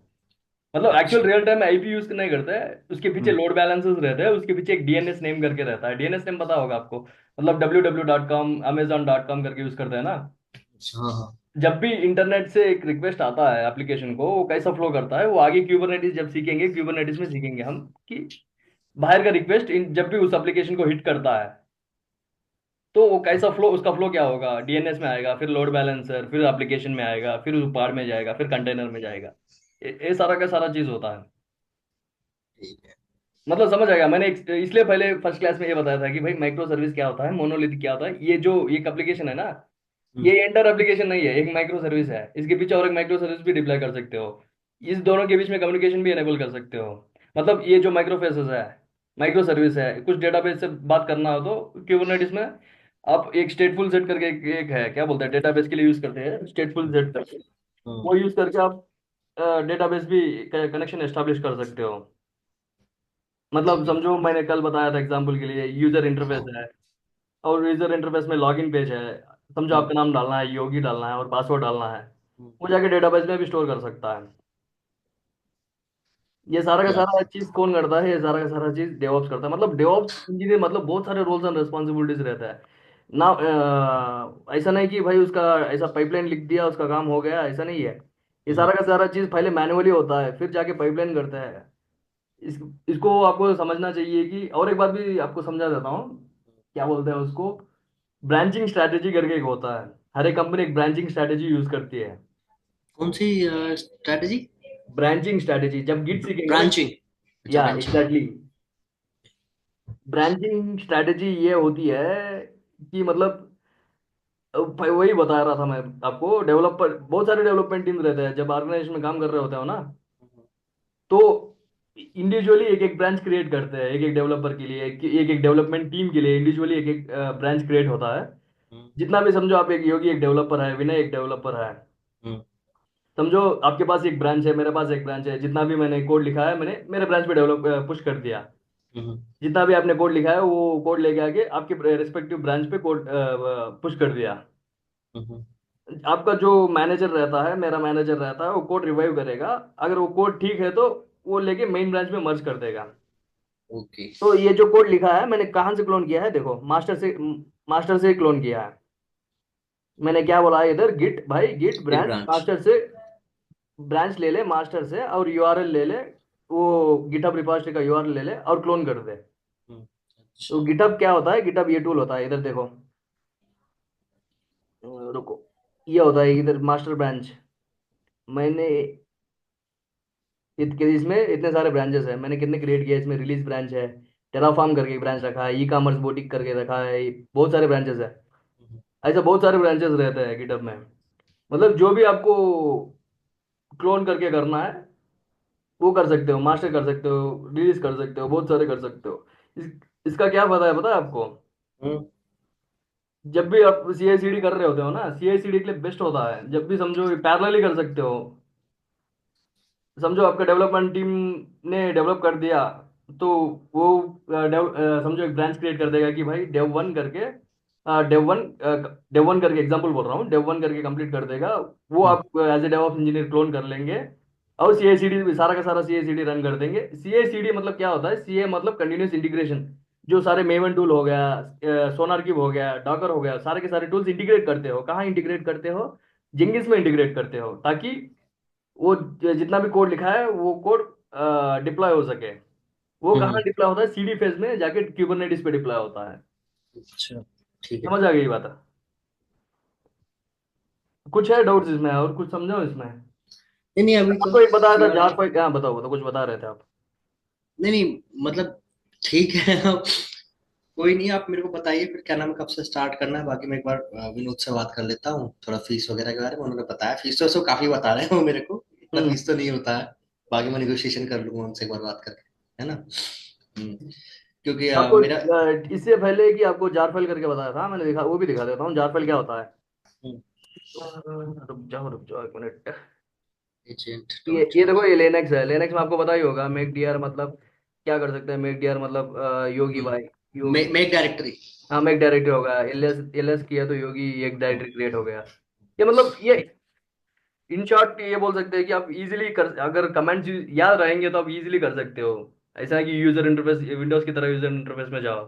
मतलब एक्चुअल अच्छा। रियल टाइम आईपी यूज नहीं करते हैं, उसके पीछे हम्म। लोड बैलेंसेस रहते हैं, उसके पीछे एक डीएनएस नेम करके रहता है। डीएनएस नेम पता होगा आपको, मतलब www.com amazon.com करके यूज करते हैं ना। अच्छा, हाँ हाँ। जब भी इंटरनेट से एक रिक्वेस्ट आता है एप्लीकेशन को, वो कैसा फ्लो करता है, वो आगे क्यूबरनेटिस जब सीखेंगे, क्यूबरनेटिस में सीखेंगे हम कि बाहर का रिक्वेस्ट जब भी उस एप्लीकेशन को हिट करता है, तो वो कैसा फ्लो, उसका फ्लो क्या होगा, डीएनएस में आएगा, फिर लोड बैलेंसर, फिर एप्लीकेशन में आएगा, फिर उस पार्ट में जाएगा, फिर कंटेनर में जाएगा। ये सारा का सारा चीज होता है। ठीक है। मतलब समझ आएगा। मैंने इसलिए पहले फर्स्ट क्लास में ये बताया था कि भाई माइक्रो सर्विस क्या होता है, मोनोलिथिक क्या होता है। ये जो एक एप्लीकेशन है ना, ये हम्म। एंटर एप्लीकेशन नहीं है, एक माइक्रो सर्विस है। इसके पीछे और एक माइक्रो सर्विस भी डिप्लॉय कर सकते हो। इस दोनों के बीच में कम्युनिकेशन भी एनेबल कर सकते हो। मतलब ये जो माइक्रो फेसेस है, माइक्रो सर्विस है, कुछ डेटाबेस से बात करना हो तो कुबरनेटिस में आप एक स्टेटफुल सेट करके एक है, क्या बोलते हैं, डेटाबेस के लिए यूज करते हैं स्टेटफुल सेट करके। हम्म। वो यूज करके आप डेटाबेस भी कनेक्शन एस्टेब्लिश कर सकते हो। मतलब ठीक। समझो मैंने कल बताया था एग्जांपल के लिए, यूजर इंटरफेस हाँ। है, और यूजर इंटरफेस में लॉगिन पेज है। समझो हम्म। आपका नाम डालना है, योगी डालना है और पासवर्ड डालना है, हम्म। वो जाके डेटाबेस में भी स्टोर कर सकता है। ये सारा का क्या? सारा चीज कौन करता है, ये सारा का सारा चीज डेवॉप्स करता है। मतलब डेवॉप्स इंजीनियर मतलब बहुत सारे रोल्स एंड रिस्पॉन्सिबिलिटीज रहता है ना। ऐसा नहीं कि भाई उसका ऐसा पाइपलाइन लिख दिया उसका काम हो गया, ऐसा नहीं है। ये हम्म। सारा का सारा चीज पहले मैनुअली होता है, फिर जाके पाइपलाइन करता है। इस इसको आपको समझना चाहिए कि, और एक बात भी आपको समझा देता हूँ, क्या बोलते हैं उसको, ब्रांचिंग स्ट्रैटेजी करके एक होता है। हर एक कंपनी एक ब्रांचिंग स्ट्रैटेजी यूज करती है। कौन सी स्ट्रैटेजी? ब्रांचिंग स्ट्रैटेजी जब गिट सीखेंगे ना, ब्रांचिंग। अच्छा, या ब्रांचिंग। एग्जैक्टली, ब्रांचिंग स्ट्रैटेजी ये होती है कि मतलब भाई वही बता रहा था मैं आपको, डेवलपर बहुत सारे डेवलपमेंट टीम रहते हैं जब ऑर्गेनाइजेशन में काम कर रहे होते हो ना, तो इंडिविजुअली एक एक ब्रांच क्रिएट करते हैं, एक एक डेवलपर के लिए, एक एक डेवलपमेंट टीम के लिए इंडिविजुअली एक एक ब्रांच क्रिएट होता है। हम्म। जितना भी समझो आप, एक योगी एक डेवलपर है, विनय एक डेवलपर है। हम्म। समझो आपके पास एक ब्रांच है, मेरे पास एक ब्रांच है, जितना भी मैंने कोड लिखा है मैंने मेरे ब्रांच पे डेवलप पुश कर दिया। हम्म। जितना भी आपने कोड लिखा है वो कोड लेके आके आपके रिस्पेक्टिव ब्रांच पे कोड पुश कर दिया। हम्म। आपका जो मैनेजर रहता है, मेरा मैनेजर रहता है, वो कोड रिवाइव करेगा। अगर वो कोड ठीक है तो वो लेके मेन ब्रांच में मर्ज कर देगा। ओके। तो ये जो कोड लिखा है मैंने कहाँ से क्लोन किया है, देखो मास्टर से क्लोन किया है। मैंने क्या बोला है इधर, गिट भाई git git branch branch. Master से, ब्रांच ले ले मास्टर से और यूआरएल ले ले, वो गिटहब रिपॉजिटरी का यूआरएल ले ले और क्लोन कर दे। हम्म। तो अच्छा। गिटहब क्या होता है, गिटहब ये टूल होता है, इधर देखो, रुको, ये होता है इधर मास्टर ब्रांच। मैंने इसमें इतने सारे ब्रांचेस है, मैंने कितने क्रिएट किए, इसमें रिलीज ब्रांच है, टेराफार्म करके ब्रांच रखा है, ई कॉमर्स बोटिक करके रखा है, बहुत सारे ब्रांचेस है। हम्म। ऐसा बहुत सारे ब्रांचेस रहते हैं गिटहब में। मतलब जो भी आपको क्लोन करके करना है वो कर सकते हो, मास्टर कर सकते हो, रिलीज कर सकते हो, बहुत सारे कर सकते हो। इसका क्या पता है आपको, हम्म। जब भी आप सी आई सी डी कर रहे होते हो ना, सी आई सी डी के लिए बेस्ट होता है जब भी समझो पैरेलली कर सकते हो। समझो आपका डेवलपमेंट टीम ने डेवलप कर दिया, तो वो समझो एक ब्रांच क्रिएट कर देगा कि भाई डेव वन करके, डेव वन करके एग्जांपल बोल रहा हूँ, डेव वन करके कंप्लीट कर देगा। वो हम्म। आप as a DevOps engineer clone कर लेंगे, और सी आई सी डी सारा का सारा सी आई सी डी रन कर देंगे। सी आई सी डी मतलब क्या होता है, सी ए मतलब कंटिन्यूस इंटीग्रेशन। जो सारे मेवन टूल हो गया, सोनार क्यूब हो गया, डॉकर हो गया, सारे के सारे टूल्स इंटीग्रेट करते हो, कहाँ इंटीग्रेट करते हो, जिंगिस में इंटीग्रेट करते हो, ताकि वो जितना भी कोड लिखा है वो कोड डिप्लॉय हो सके। वो कहाँ हम्म। डिप्लॉय होता है, सीडी फेज में जाके क्यूबरनेटिस पे डिप्लॉय होता है। अच्छा। ठीक है। समझ आ गई बात है? कुछ है डाउट्स इसमें, और कुछ समझो इसमें? नहीं नहीं, अभी तो आपको एक बताया था फिलहाल। जार फाइल, हाँ बताओ बताओ, कुछ बता रहे थे आप। नहीं नहीं, मतलब ठीक है। कोई नहीं, आप मेरे को बताइए फिर क्या नाम है, कब से स्टार्ट करना है। बाकी मैं एक बार विनोद से बात कर लेता हूँ थोड़ा फीस वगैरह के बारे में। उन्होंने बताया फीस तो सब काफी बता रहे हैं वो मेरे को, इतना हम्म। फीस तो नहीं होता है। बाकी मैं निगोशिएशन कर लूंगा उनसे एक बार बात करके, है ना। क्योंकि आपको मेरा। इससे पहले कि आपको जार फाइल करके बताया था मैंने, दिखा वो भी दिखा देता हूँ जार फाइल क्या होता है। हम्म। रुक जाओ एक मिनट। एजेंट डॉट ये जावा। देखो, ये लेनेक्स है, लेनेक्स में आपको पता ही होगा मेक डीआर मतलब क्या कर सकते हैं। मेक डीआर मतलब योगी भाई, योगी। Make directory. हाँ मेक डायरेक्टरी होगा, एल एस किया तो योगी एक डायरेक्टरी क्रिएट हो गया। ये मतलब इन शॉर्ट ये बोल सकते हैं कि आप इजीली कर, अगर कमेंट्स याद रहेंगे तो आप इजीली कर सकते हो। ऐसा है कि यूजर इंटरफेस विंडोज की तरह यूजर इंटरफेस में जाओ,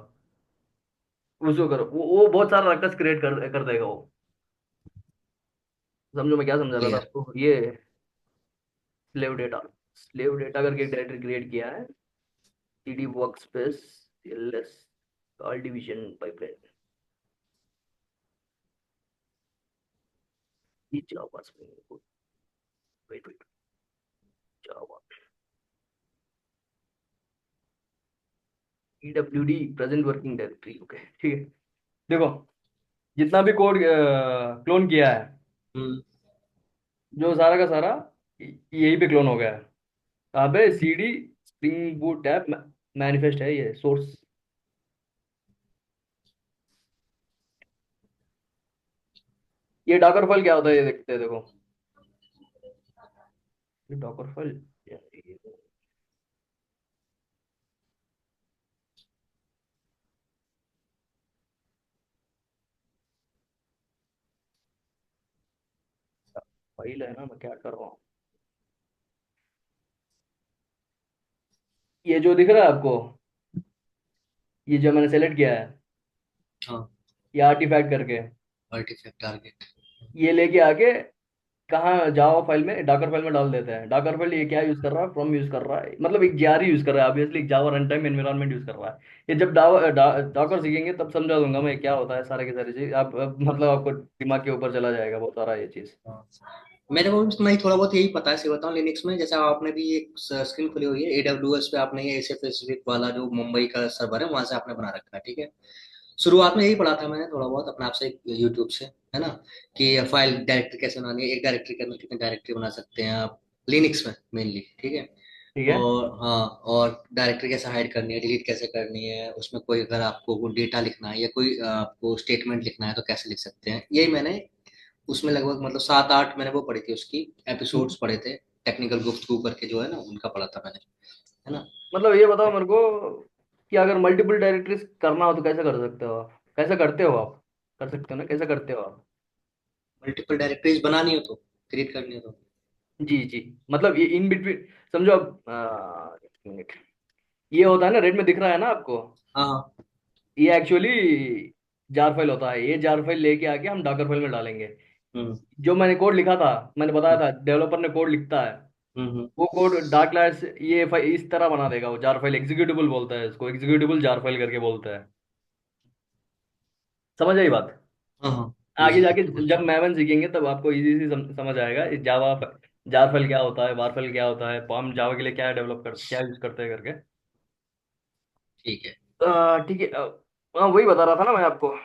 उसको करो, वो बहुत सारा रकस क्रिएट कर देगा वो। समझो मैं क्या समझा रहा था क्लियर। आपको, ये स्लेव डेटा करके एक डायरेक्टरी क्रिएट किया है, CD work space LS all division pipeline, ये जावा स्प्रिंग, वेट वेट, जावा ईडब्ल्यूडी प्रेजेंट वर्किंग डायरेक्टरी, ओके ठीक है। देखो, जितना भी कोड क्लोन किया है, हम्म। जो सारा का सारा यही पे क्लोन हो गया है। कहाँ पे? CD spring boot app manifest है ये सोर्स। ये डॉकर फाइल क्या होता है ये देखते हैं, देखो ये डॉकर फाइल, फाइल है ना, मैं क्या कर रहा हूँ, ये जो दिख रहा है आपको, ये जो मैंने सेलेक्ट किया है, हाँ। ये आर्टिफैक्ट करके, आर्टिफैक्ट टारगेट। ये लेके आके कहाँ जावा फाइल में, डॉकर फाइल में डाल देते हैं। डॉकर फाइल ये क्या यूज कर रहा है, फ्रॉम यूज कर रहा है, मतलब एक जारी यूज कर रहा है, ऑब्वियसली एक जावा रन टाइम एनवायरनमेंट यूज कर रहा है। ये जब डॉकर सीखेंगे तब समझा दूंगा मैं क्या होता है, सारे की सारी चीज आप मतलब आपको दिमाग के ऊपर चला जाएगा बहुत सारा ये चीज। हाँ। मेरे को भी उतना ही थोड़ा बहुत यही पता है, सही बताऊं लिनक्स में, जैसे आपने भी एक स्क्रीन खुली हुई है एडब्ल्यूएस पे, आपने ये ऐसे स्पेसिफिक वाला जो मुंबई का सर्वर है वहां से आपने बना रखा है, ठीक है। शुरुआत में यही पढ़ा था मैंने थोड़ा बहुत अपने आप से यूट्यूब से, है ना, कि फाइल डायरेक्टरी कैसे बनानी है, एक डायरेक्टरी के अंदर कितने डायरेक्टरी बना सकते हैं आप, लिनक्स में मेनली, ठीक है। ठीक है। और हाँ, और डायरेक्टरी कैसे हाइड करनी है, डिलीट कैसे करनी है, उसमें कोई अगर आपको कोई डेटा लिखना है या कोई आपको स्टेटमेंट लिखना है तो कैसे लिख सकते हैं, यही मैंने उसमें लगभग मतलब 7-8 मैंने वो पढ़ी थी उसकी, एपिसोड्स पढ़े थे, टेक्निकल गुफ्तगू करके जो है ना उनका पढ़ा था मैंने, है ना। मतलब ये बताओ मेरे को कि अगर मल्टीपल डायरेक्टरीज करना हो तो कैसे कर सकते हो आप, कैसे करते हो आप, कर सकते हो ना, कैसे करते हो आप? मल्टीपल डायरेक्टरीज बनानी हो तो, क्रिएट करनी हो तो। जी जी, मतलब ये इन बिटवीन, समझो अब एक मिनट, ये होता है ना, रेड में दिख रहा है ना आपको, हाँ हाँ। ये एक्चुअली जार फाइल होता है। ये जार फाइल लेके आके हम डॉकर फाइल में डालेंगे। हम्म जो मैंने कोड लिखा था, मैंने बताया था डेवलपर ने कोड लिखता है, हम्म। वो कोड डार्क लाइट ये फाइल इस तरह बना देगा। वो जार फाइल एग्जीक्यूटिबल बोलता है इसको, एग्जीक्यूटिबल जार फाइल करके बोलता है। समझ आई बात? हाँ हाँ। आगे जाके एग्जीक्यूटिबल जब जॉब। मैवन सीखेंगे तब आपको इजी से समझ आएगा जावा जार फाइल क्या होता है, वार फाइल क्या होता है, हम जावा के लिए क्या डेवलप कर क्या यूज करते हैं करके। ठीक है। ठीक है। हाँ वही बता रहा था ना मैं आपको,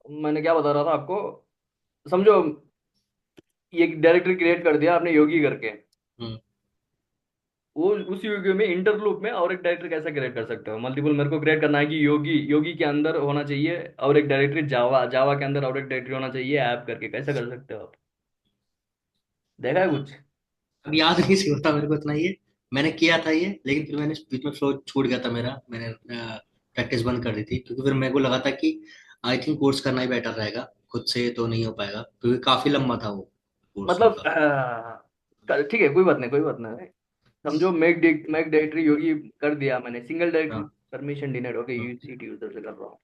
मैंने क्या बता रहा था आपको, समझो ये डायरेक्टरी क्रिएट कर दिया आपने योगी करके, हम्म वो उस योगी में इंटरलूप में और एक डायरेक्टरी कैसे क्रिएट कर सकते हो? मल्टीपल मेरे को क्रिएट करना है कि योगी योगी के अंदर होना चाहिए और एक डायरेक्टरी जावा, जावा के अंदर और एक डायरेक्टरी होना चाहिए ऐप करके, कैसे कर सकते हो आप? देखा है कुछ? अब याद नहीं सी होता मेरे को इतना, ये मैंने किया था ये, लेकिन फिर मैंने बीच में फ्लो छूट गया था मेरा, मैंने प्रैक्टिस बंद कर दी थी, क्योंकि फिर मेरे को लगा था कि आई थिंक कोर्स करना ही बेटर रहेगा, खुद से तो नहीं हो पाएगा, क्योंकि काफी लंबा था वो कोर्स मतलब उनका। ठीक है, कोई बात नहीं, कोई बात नहीं। समझो मेक डायरेक्टरी योगी कर दिया मैंने, सिंगल डायरेक्टरी हाँ परमिशन डिनाइड, ओके हाँ। यूसीटी यूजर से कर रहा हूँ।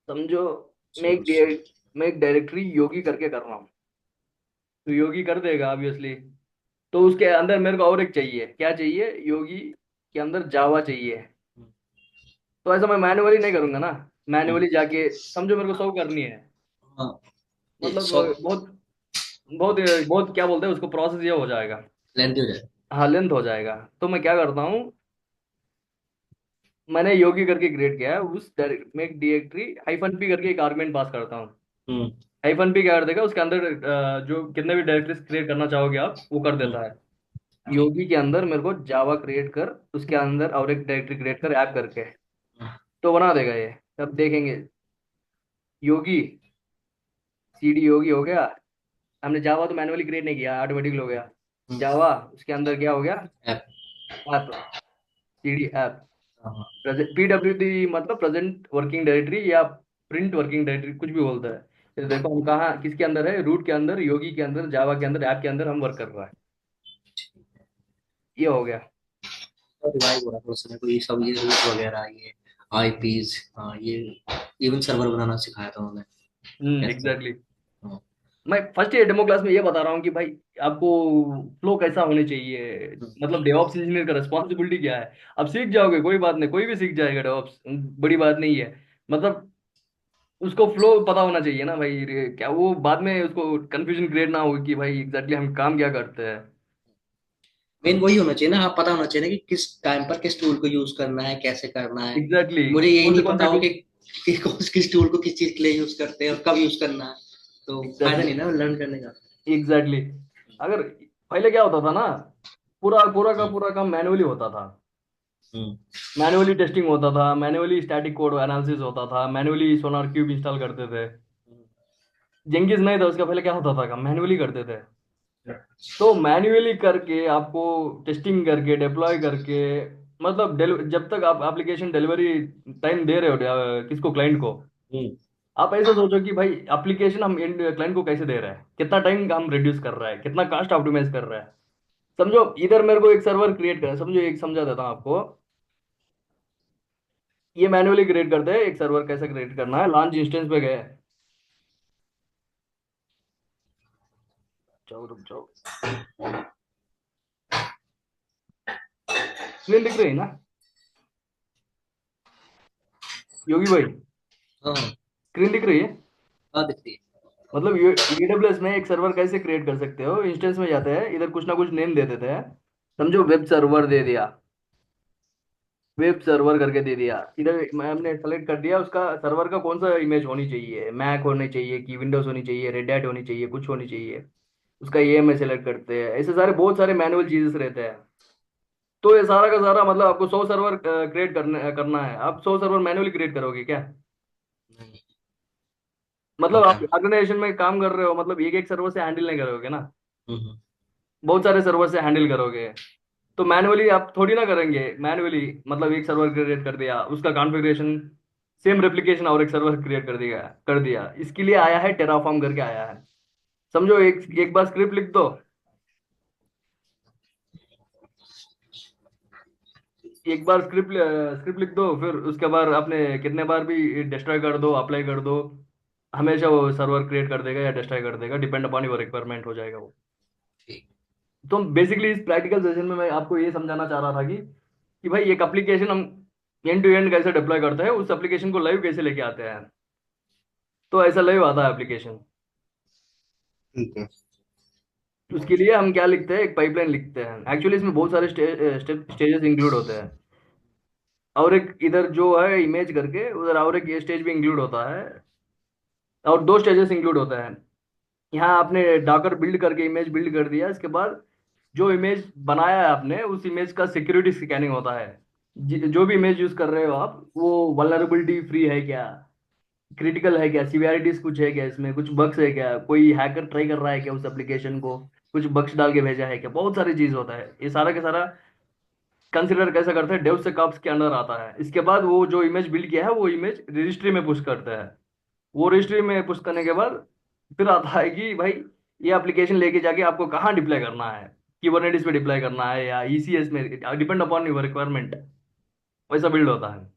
समझो मेक सोर्स। मेक डायरेक्टरी योगी करके कर रहा हूँ, तो योगी कर देगा ऑब्वियसली। तो उसके अंदर मेरे को और एक चाहिए, क्या चाहिए? योगी के अंदर जावा चाहिए। तो ऐसा मैं मैन्युअली नहीं करूंगा ना, मैन्युअली जाके समझो मेरे को सॉल्व करनी है, हाँ। ये मतलब सॉफ्ट बहुत बहुत बहुत क्या बोलते हैं उसको, प्रोसेस ये हो जाएगा, लेंथी हो जाए। हाँ लेंथ हो जाएगा। तो मैं क्या करता हूँ, मैंने योगी करके क्रिएट किया है, उस मेक डायरेक्टरी हाइफन पी करके एक आर्गुमेंट पास करता हूँ। हम्म हाइफन पी क्या कर देगा उसके अंदर, जो कितने भी डायरेक्टरीज क्रिएट करना चाहोगे आप वो कर हम्म। देता है। योगी के अंदर मेरे को जावा क्रिएट कर, उसके अंदर और एक डायरेक्टरी क्रिएट कर ऐप करके, तो बना देगा ये। अब देखेंगे, योगी सीडी योगी हो गया। हमने जावा तो मैनुअली क्रिएट नहीं किया, ऑटोमेटिकली हो गया। हम्म। जावा उसके अंदर क्या हो गया, ऐप। App, CD app. हाँ हाँ। पीडब्ल्यू डी मतलब प्रेजेंट वर्किंग डायरेक्टरी, या प्रिंट वर्किंग डायरेक्टरी कुछ भी बोलता है। ये देखो हम कहाँ किसके अंदर है, रूट के अंदर, योगी के अंदर, जावा के अंदर, ऐप के अंदर हम वर्क कर रहा है। ये हो गया। रिवाइव हो रहा था उस समय, तो ये सब ये रूट वगैरह, ये आईपीज, हाँ ये इवन सर्वर बनाना सिखाया था उन्होंने कैसे। एग्जैक्टली। हाँ। मैं फर्स्ट ईयर डेमो क्लास में ये बता रहा हूँ कि भाई आपको फ्लो कैसा होने चाहिए, हम्म। मतलब डेवऑप्स इंजीनियर का रिस्पॉन्सिबिलिटी क्या है। अब सीख जाओगे कोई बात नहीं, कोई भी सीख जाएगा डेवऑप्स, बड़ी बात नहीं है। मतलब उसको फ्लो पता होना चाहिए ना भाई, क्या वो बाद में उसको कंफ्यूजन क्रिएट ना हो कि भाई एग्जैक्टली हम काम क्या करते हैं। मेन वही होना चाहिए ना, आप पता होना चाहिए ना कि किस टाइम पर किस टूल को यूज करना है, कैसे करना है। एग्जैक्टली मुझे यही नहीं कौन पता से हो टूल। कि किस टूल को किस चीज के लिए यूज करते हैं और कब यूज करना है, तो फायदा एग्जैक्टली नहीं ना लर्न करने का। एग्जैक्टली। अगर पहले क्या होता था ना, पूरा पूरा का हम्म। पूरा काम मैनुअली होता था। हम्म। मैनुअली टेस्टिंग होता था, मैनुअली स्टैटिक कोड एनालिसिस होता था, मैनुअली सोनार क्यूब इंस्टॉल करते थे। जेंकिस नहीं था उसका पहले क्या होता था, काम मैनुअली करते थे। तो मैन्युअली करके आपको टेस्टिंग करके डिप्लॉय करके, मतलब जब तक आप एप्लीकेशन डिलीवरी टाइम दे रहे हो किसको, क्लाइंट को, हम्म। आप ऐसा सोचो कि भाई एप्लीकेशन हम क्लाइंट को कैसे दे रहे हैं, कितना टाइम हम रिड्यूस कर रहा है, कितना कास्ट ऑप्टिमाइज कर रहा है। समझो इधर मेरे को एक सर्वर क्रिएट करना है, समझो एक समझा देता हूँ आपको। ये मैन्युअली क्रिएट करते हैं, एक सर्वर कैसे क्रिएट करना है, लॉन्च इंस्टेंस पे गए। जाओ रुक जाओ। स्क्रीन दिख रही है ना योगी भाई, हाँ। स्क्रीन दिख रही है। हाँ दिखती है। मतलब AWS में एक सर्वर कैसे क्रिएट कर सकते हो, इंस्टेंस में जाते हैं, इधर कुछ ना कुछ नेम दे देते हैं। समझो वेब सर्वर दे दिया, वेब सर्वर करके दे दिया। इधर हमने सेलेक्ट कर दिया उसका सर्वर का कौन सा इमेज होनी चाहिए, मैक होनी चाहिए कि विंडोज होनी चाहिए, रेड हैट होनी चाहिए, कुछ होनी चाहिए। उसका ये में सेलेक्ट करते हैं, ऐसे सारे बहुत सारे मैनुअल चीजेस रहते हैं। तो ये सारा का सारा मतलब आपको 100 सर्वर क्रिएट करना करना है, आप 100 सर्वर मैनुअली क्रिएट करोगे क्या। नहीं। मतलब होता आप है। ऑर्गेनाइजेशन में काम कर रहे हो, मतलब एक एक सर्वर से हैंडल नहीं करोगे ना, हम्म। बहुत सारे सर्वर से हैंडल करोगे। तो मैनुअली आप थोड़ी ना करेंगे, मैनुअली मतलब एक सर्वर क्रिएट कर दिया, उसका कॉन्फ़िगरेशन सेम रेप्लिकेशन और एक सर्वर क्रिएट कर दिया इसके लिए आया है, टेराफॉर्म करके आया है। समझो एक एक बार स्क्रिप्ट लिख दो, एक बार स्क्रिप्ट लिख दो, फिर उसके बाद आपने कितने बार भी डिस्ट्रॉय कर दो, अप्लाई कर दो, हमेशा वो सर्वर क्रिएट कर देगा या डिस्ट्रॉय कर देगा, डिपेंड अपॉन योर रिक्वायरमेंट हो जाएगा वो। ठीक। तो बेसिकली इस प्रैक्टिकल सेशन में मैं आपको ये समझाना चाह रहा था कि भाई एक एप्लीकेशन हम एंड टू एंड कैसे डिप्लॉय करते हैं, उस एप्लीकेशन को लाइव कैसे लेके आते हैं। तो ऐसा लाइव आता है एप्लीकेशन। ठीक है। उसके लिए हम क्या लिखते हैं, एक पाइपलाइन लिखते हैं। एक्चुअली इसमें बहुत सारे स्टेजेस इंक्लूड होते हैं, और एक इधर जो है इमेज करके, उधर और एक ये स्टेज भी इंक्लूड होता है, और दो स्टेजेस इंक्लूड होता है। यहाँ आपने डॉकर बिल्ड करके इमेज बिल्ड कर दिया, इसके बाद जो इमेज बनाया है आपने, उस इमेज का सिक्योरिटी स्कैनिंग होता है। जो भी इमेज यूज कर रहे हो आप, वो वल्नरेबिलिटी फ्री है क्या, क्रिटिकल है क्या, सिवियरिटीज कुछ है क्या, इसमें कुछ बग्स है क्या, कोई हैकर ट्राई कर रहा है क्या उस एप्लीकेशन को, कुछ बग्स डाल के भेजा है क्या, बहुत सारी चीज होता है। ये सारा के सारा कंसिडर कैसे करते हैं, डेव से कॉप्स के अंडर आता है। इसके बाद वो जो इमेज बिल्ड किया है वो इमेज रजिस्ट्री में पुश करते हैं। वो रजिस्ट्री में पुश करने के बाद फिर आता है कि भाई ये एप्लीकेशन लेके जाके आपको कहाँ डिप्लॉय करना है, कुबरनेटिस पे डिप्लॉय करना है या ECS में, डिपेंड अपॉन योर रिक्वायरमेंट, वैसा बिल्ड होता है।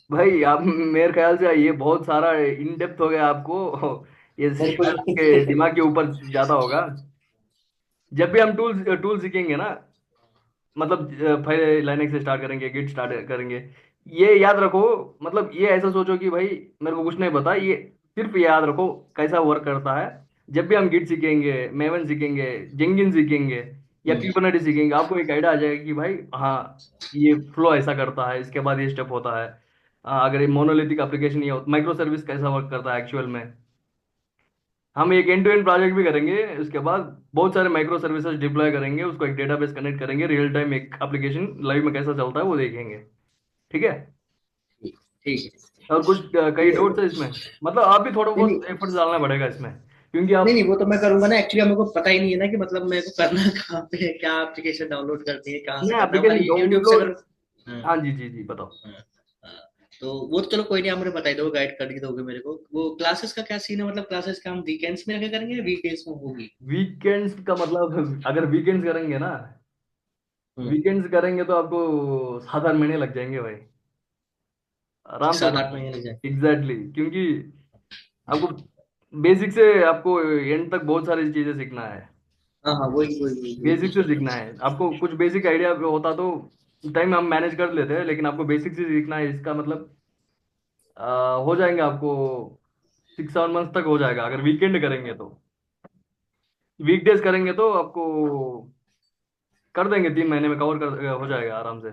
भाई आप मेरे ख्याल से ये बहुत सारा इन डेप्थ हो गया आपको ये बिल्कुल। शायद आपके दिमाग के ऊपर जाता होगा। जब भी हम टूल टूल सीखेंगे ना, मतलब पहले लाइनक्स से स्टार्ट करेंगे, गिट स्टार्ट करेंगे, ये याद रखो, मतलब ये ऐसा सोचो कि भाई मेरे को कुछ नहीं पता, ये सिर्फ ये याद रखो कैसा वर्क करता है। जब भी हम गिट सीखेंगे, मेवन सीखेंगे, जेंगिन सीखेंगे या हम्म। कुबरनेटिस सीखेंगे, आपको एक आइडिया आ जाएगा कि भाई हाँ ये फ्लो ऐसा करता है, इसके बाद ये स्टेप होता है। अगर ये मोनोलिथिक एप्लीकेशन, ये माइक्रो सर्विस कैसा वर्क करता है एक्चुअल में। हम एक एंड टू एंड प्रोजेक्ट भी करेंगे, उसके बाद बहुत सारे माइक्रो सर्विसेज डिप्लॉय करेंगे, उसको एक डेटाबेस कनेक्ट करेंगे, रियल टाइम एक एप्लीकेशन लाइव में कैसा चलता है वो देखेंगे। ठीक है। ठीक। ठीक है। और कुछ कई ये डाउट्स है इसमें, मतलब आप भी थोड़ा नहीं नहीं बहुत एफर्ट डालना पड़ेगा इसमें, क्योंकि नहीं आप। नहीं, वो तो मैं करूंगा ना, एक्चुअली मेरे को पता ही नहीं है ना कि मतलब मेरे को करना कहाँ पे है, क्या एप्लीकेशन डाउनलोड करनी है, कहाँ से नहीं करना है, एप्लीकेशन भाई यूट्यूब से डाउनलोड। करूँ। हाँ। हाँ जी जी जी बताओ। हाँ। हाँ। तो वो तो चलो कोई नहीं, आप मुझे बता ही दोगे, गाइड कर ही दोगे मेरे को। वो क्लासेस का क्या सीन है, मतलब क्लासेस का हम वीकेंड्स में रखे करेंगे या वीकडेज में होगी? वीकेंड्स का मतलब अगर वीकेंड्स करेंगे ना, हम्म। वीकेंड्स करेंगे तो आपको 7-8 महीने लग जाएंगे भाई, आराम से। 7-8 महीने लग जाए। एग्जैक्टली exactly, क्योंकि आपको बेसिक से आपको एंड तक बहुत सारी चीजें सीखना है। हाँ हाँ, वही वही वही वही बेसिक से सीखना है आपको, कुछ बेसिक आइडिया होता तो टाइम हम मैनेज कर लेते हैं, लेकिन आपको बेसिक से सीखना है, इसका मतलब हो जाएंगे आपको 6-7 मंथ तक हो जाएगा अगर वीकेंड करेंगे तो। वीकडेज करेंगे तो आपको कर देंगे 3 महीने में, कवर कर हो जाएगा आराम से।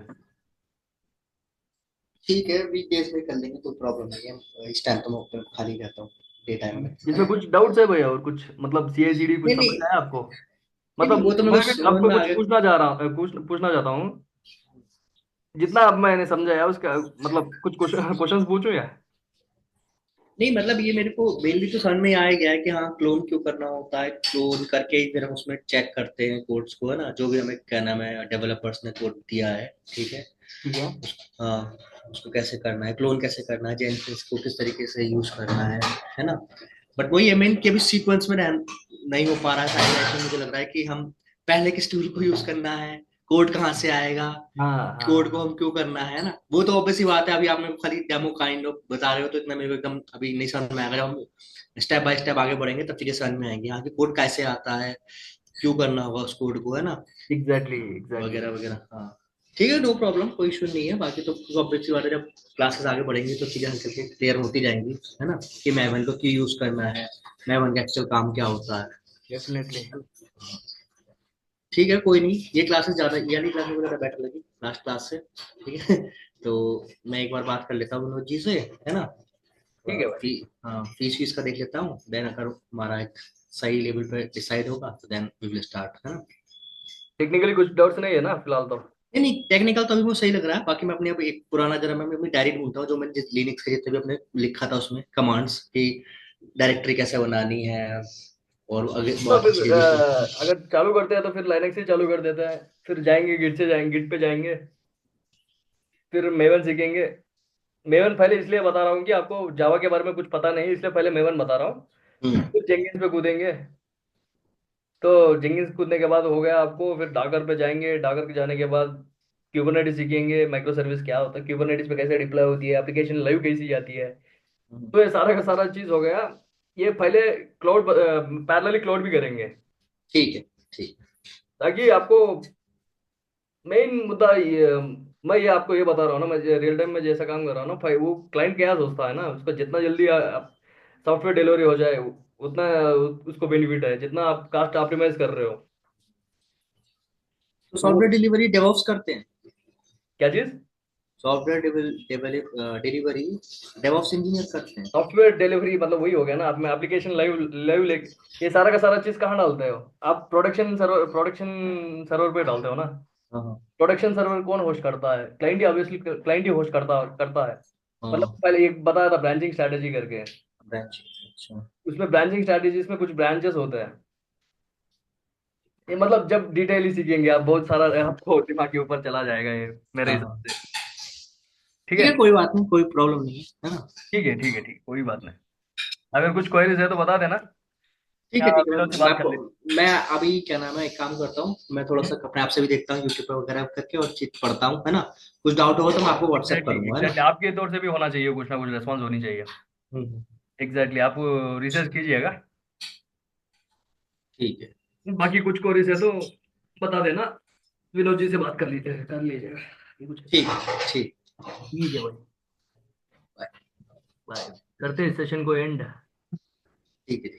ठीक है, वीकडेज में कर लेंगे तो प्रॉब्लम नहीं है, इस टाइम तो मैं अपने खाली रहता हूँ, डे टाइम में, है इसमें ना? कुछ डाउट्स है भैया, और कुछ मतलब CICD कुछ नहीं समझ नहीं आया आपको? नहीं नहीं, मतलब वो तो मेरे मैं को भी समझ आपको में आ कुछ गया। पूछना चाह रहा हूँ, पूछना चाहता हूँ, जितना अब मैंने समझा है उसका, मतलब कुछ क्वेश्चंस पूछूं या? नहीं मतलब ये मेरे को मेनली तो समझ में आ ही गया है कि हाँ क्लोन क्यों करना होता है, क्लोन करके ही फिर हम उसमें चेक करते हैं कोड्स को, है ना, जो भी हमें क्या नाम है डेवलपर्स ने कोड दिया है, ठीक है। ठीक है। हाँ, उसको कैसे करना है, क्लोन कैसे करना है, जेनकिंस को किस तरीके से यूज करना है ना। बट वही है मेन कि अभी सीक्वेंस में नहीं हो पा रहा है शायद, ऐसे मुझे लग रहा है कि हम पहले किस टूल को यूज करना है, कोड कहाँ से आएगा, हाँ कोड को हाँ। हम क्यों करना है ना। वो तो ऑब्वियस ही बात है, अभी आप मेरे को खाली डेमो काइंड ऑफ बता रहे हो तो इतना मेरे को एकदम अभी नहीं समझ में आएगा। जब हम स्टेप बाय स्टेप आगे बढ़ेंगे तब चीजें समझ में आएंगी, हाँ कि कोड कैसे आता है, क्यों करना होगा उस कोड को, है ना, एग्जैक्टली एग्जैक्टली। वगैरह वगैरह। हाँ ठीक है, नो प्रॉब्लम, कोई इशू नहीं है। बाकी तो ऑब्वियस सी बात है, जब क्लासेस आगे बढ़ेंगी तो चीजें हल्के हल्के क्लियर होती जाएंगी, है ना, कि मैवन को क्यों यूज करना है, मैवन का एक्चुअल काम क्या होता है। डेफिनेटली। ठीक है, कोई नहीं, ये क्लासेस ज्यादा, ये वाली क्लास मुझे ज्यादा बेटर लगी लास्ट क्लास से, ठीक है। तो मैं एक बार बात कर लेता हूँ विनोद जी से, है ना, ठीक है भाई। फी हाँ फीस वीस का देख लेता हूँ, देन अगर हमारा एक सही लेवल पे डिसाइड होगा तो देन वी विल स्टार्ट, है ना। टेक्निकली कुछ डाउट्स नहीं है ना फिलहाल तो? नहीं नहीं, टेक्निकल तो अभी मुझे सही लग रहा है। बाकी मैं अपने अब एक पुराना जरा मैं अपनी डायरी ढूंढता हूँ, जो मैंने जिस लिनक्स के जितने भी अपने लिखा था उसमें कमांड्स की डायरेक्टरी कैसे बनानी है, और आगे तो बाकी फिर चीजें भी। अगर चालू करते हैं तो फिर लाइनक्स से चालू कर देते हैं, फिर जाएंगे गिट से, जाएंगे गिट पे जाएंगे, फिर मेवन सीखेंगे। मेवन पहले इसलिए बता रहा हूँ कि आपको जावा के बारे में कुछ पता नहीं, इसलिए पहले मेवन बता रहा हूँ। हम्म। फिर जेंकिन्स पे कूदेंगे। तो जेंकिन्स कूदने के बाद हो गया आपको, फिर डाकर पे जाएंगे, डाकर के जाने के बाद क्यूबरनेटिस सीखेंगे, माइक्रो सर्विस क्या होता है, क्यूबरनेटिस पे कैसे डिप्लॉय होती है, एप्लीकेशन लाइव कैसी जाती है। हम्म। तो ये सारा का सारा चीज हो गया। ये पहले क्लाउड, पैरेलली क्लाउड भी करेंगे, ठीक है। ठीक ताकि आपको मेन मुद्दा ये, मैं ये आपको ये बता रहा हूँ ना, मैं रियल टाइम में जैसा काम कर रहा हूँ ना भाई, वो क्लाइंट क्या सोचता है ना, उसका जितना जल्दी सॉफ्टवेयर डिलीवरी हो जाए उतना उसको बेनिफिट है, जितना आप कास्ट ऑप्टिमाइज कर रहे हो। तो वो सॉफ्टवेयर डिलीवरी डेवऑप्स करते हैं? क्या चीज? सॉफ्टवेयर डिलीवरी डेवऑप्स इंजीनियर करते हैं? सॉफ्टवेयर डिलीवरी मतलब वही हो गया ना, आप में एप्लीकेशन लाइव लाइव लेके, ये सारा का सारा चीज कहाँ डालते हो? आप प्रोडक्शन सर्वर पे डालते हो ना। हाँ हाँ प्रोडक्शन सर्वर कौन होस्ट करता है? क्लाइंट ही, ऑब्वियसली क्लाइंट ही होस्ट करता करता है। मतलब हाँ। पहले एक बताया था ब्रांचिंग स्ट्रेटेजी करके, ब्रांच, अच्छा। उसमें ब्रांचिंग स्ट्रेटेजीज में कुछ ब्रांचेस होते हैं। ये मतलब जब डिटेल ही सीखेंगे आप, बहुत सारा आपको दिमाग के ऊपर चला जाएगा ये, मेरे हाँ हिसाब हाँ, से। ठीक ठीक है। है, कोई बात नहीं, कोई प्रॉब्लम नहीं है ना। ठीक है ठीक है ठीक है, कोई बात नहीं। अगर कुछ क्वेरीज है तो बता देना। ठीक या है ठीक है, विनोद से मैं बात कर आपको, लेते मैं अभी क्या नाम है एक काम करता हूँ, मैं थोड़ा सा अपने आप से भी देखता हूँ यूट्यूब पे वगैरह करके और चीज पढ़ता हूँ, है ना। कुछ डाउट होगा तो मैं आपको व्हाट्सएप एग्जैक्टली करूंगा, है ना। एग्जैक्टली, आपके तौर से भी होना चाहिए, कुछ ना कुछ रेस्पॉन्स होनी चाहिए। हम्म। एग्जैक्टली, आप रिसर्च कीजिएगा। ठीक है। बाकी कुछ क्वेरीज है तो बता देना, विनोद जी से बात कर लीजिएगा। ये कुछ ठीक है। ठीक। ठीक है भाई। बाय। करते हैं सेशन को एंड। ठीक है।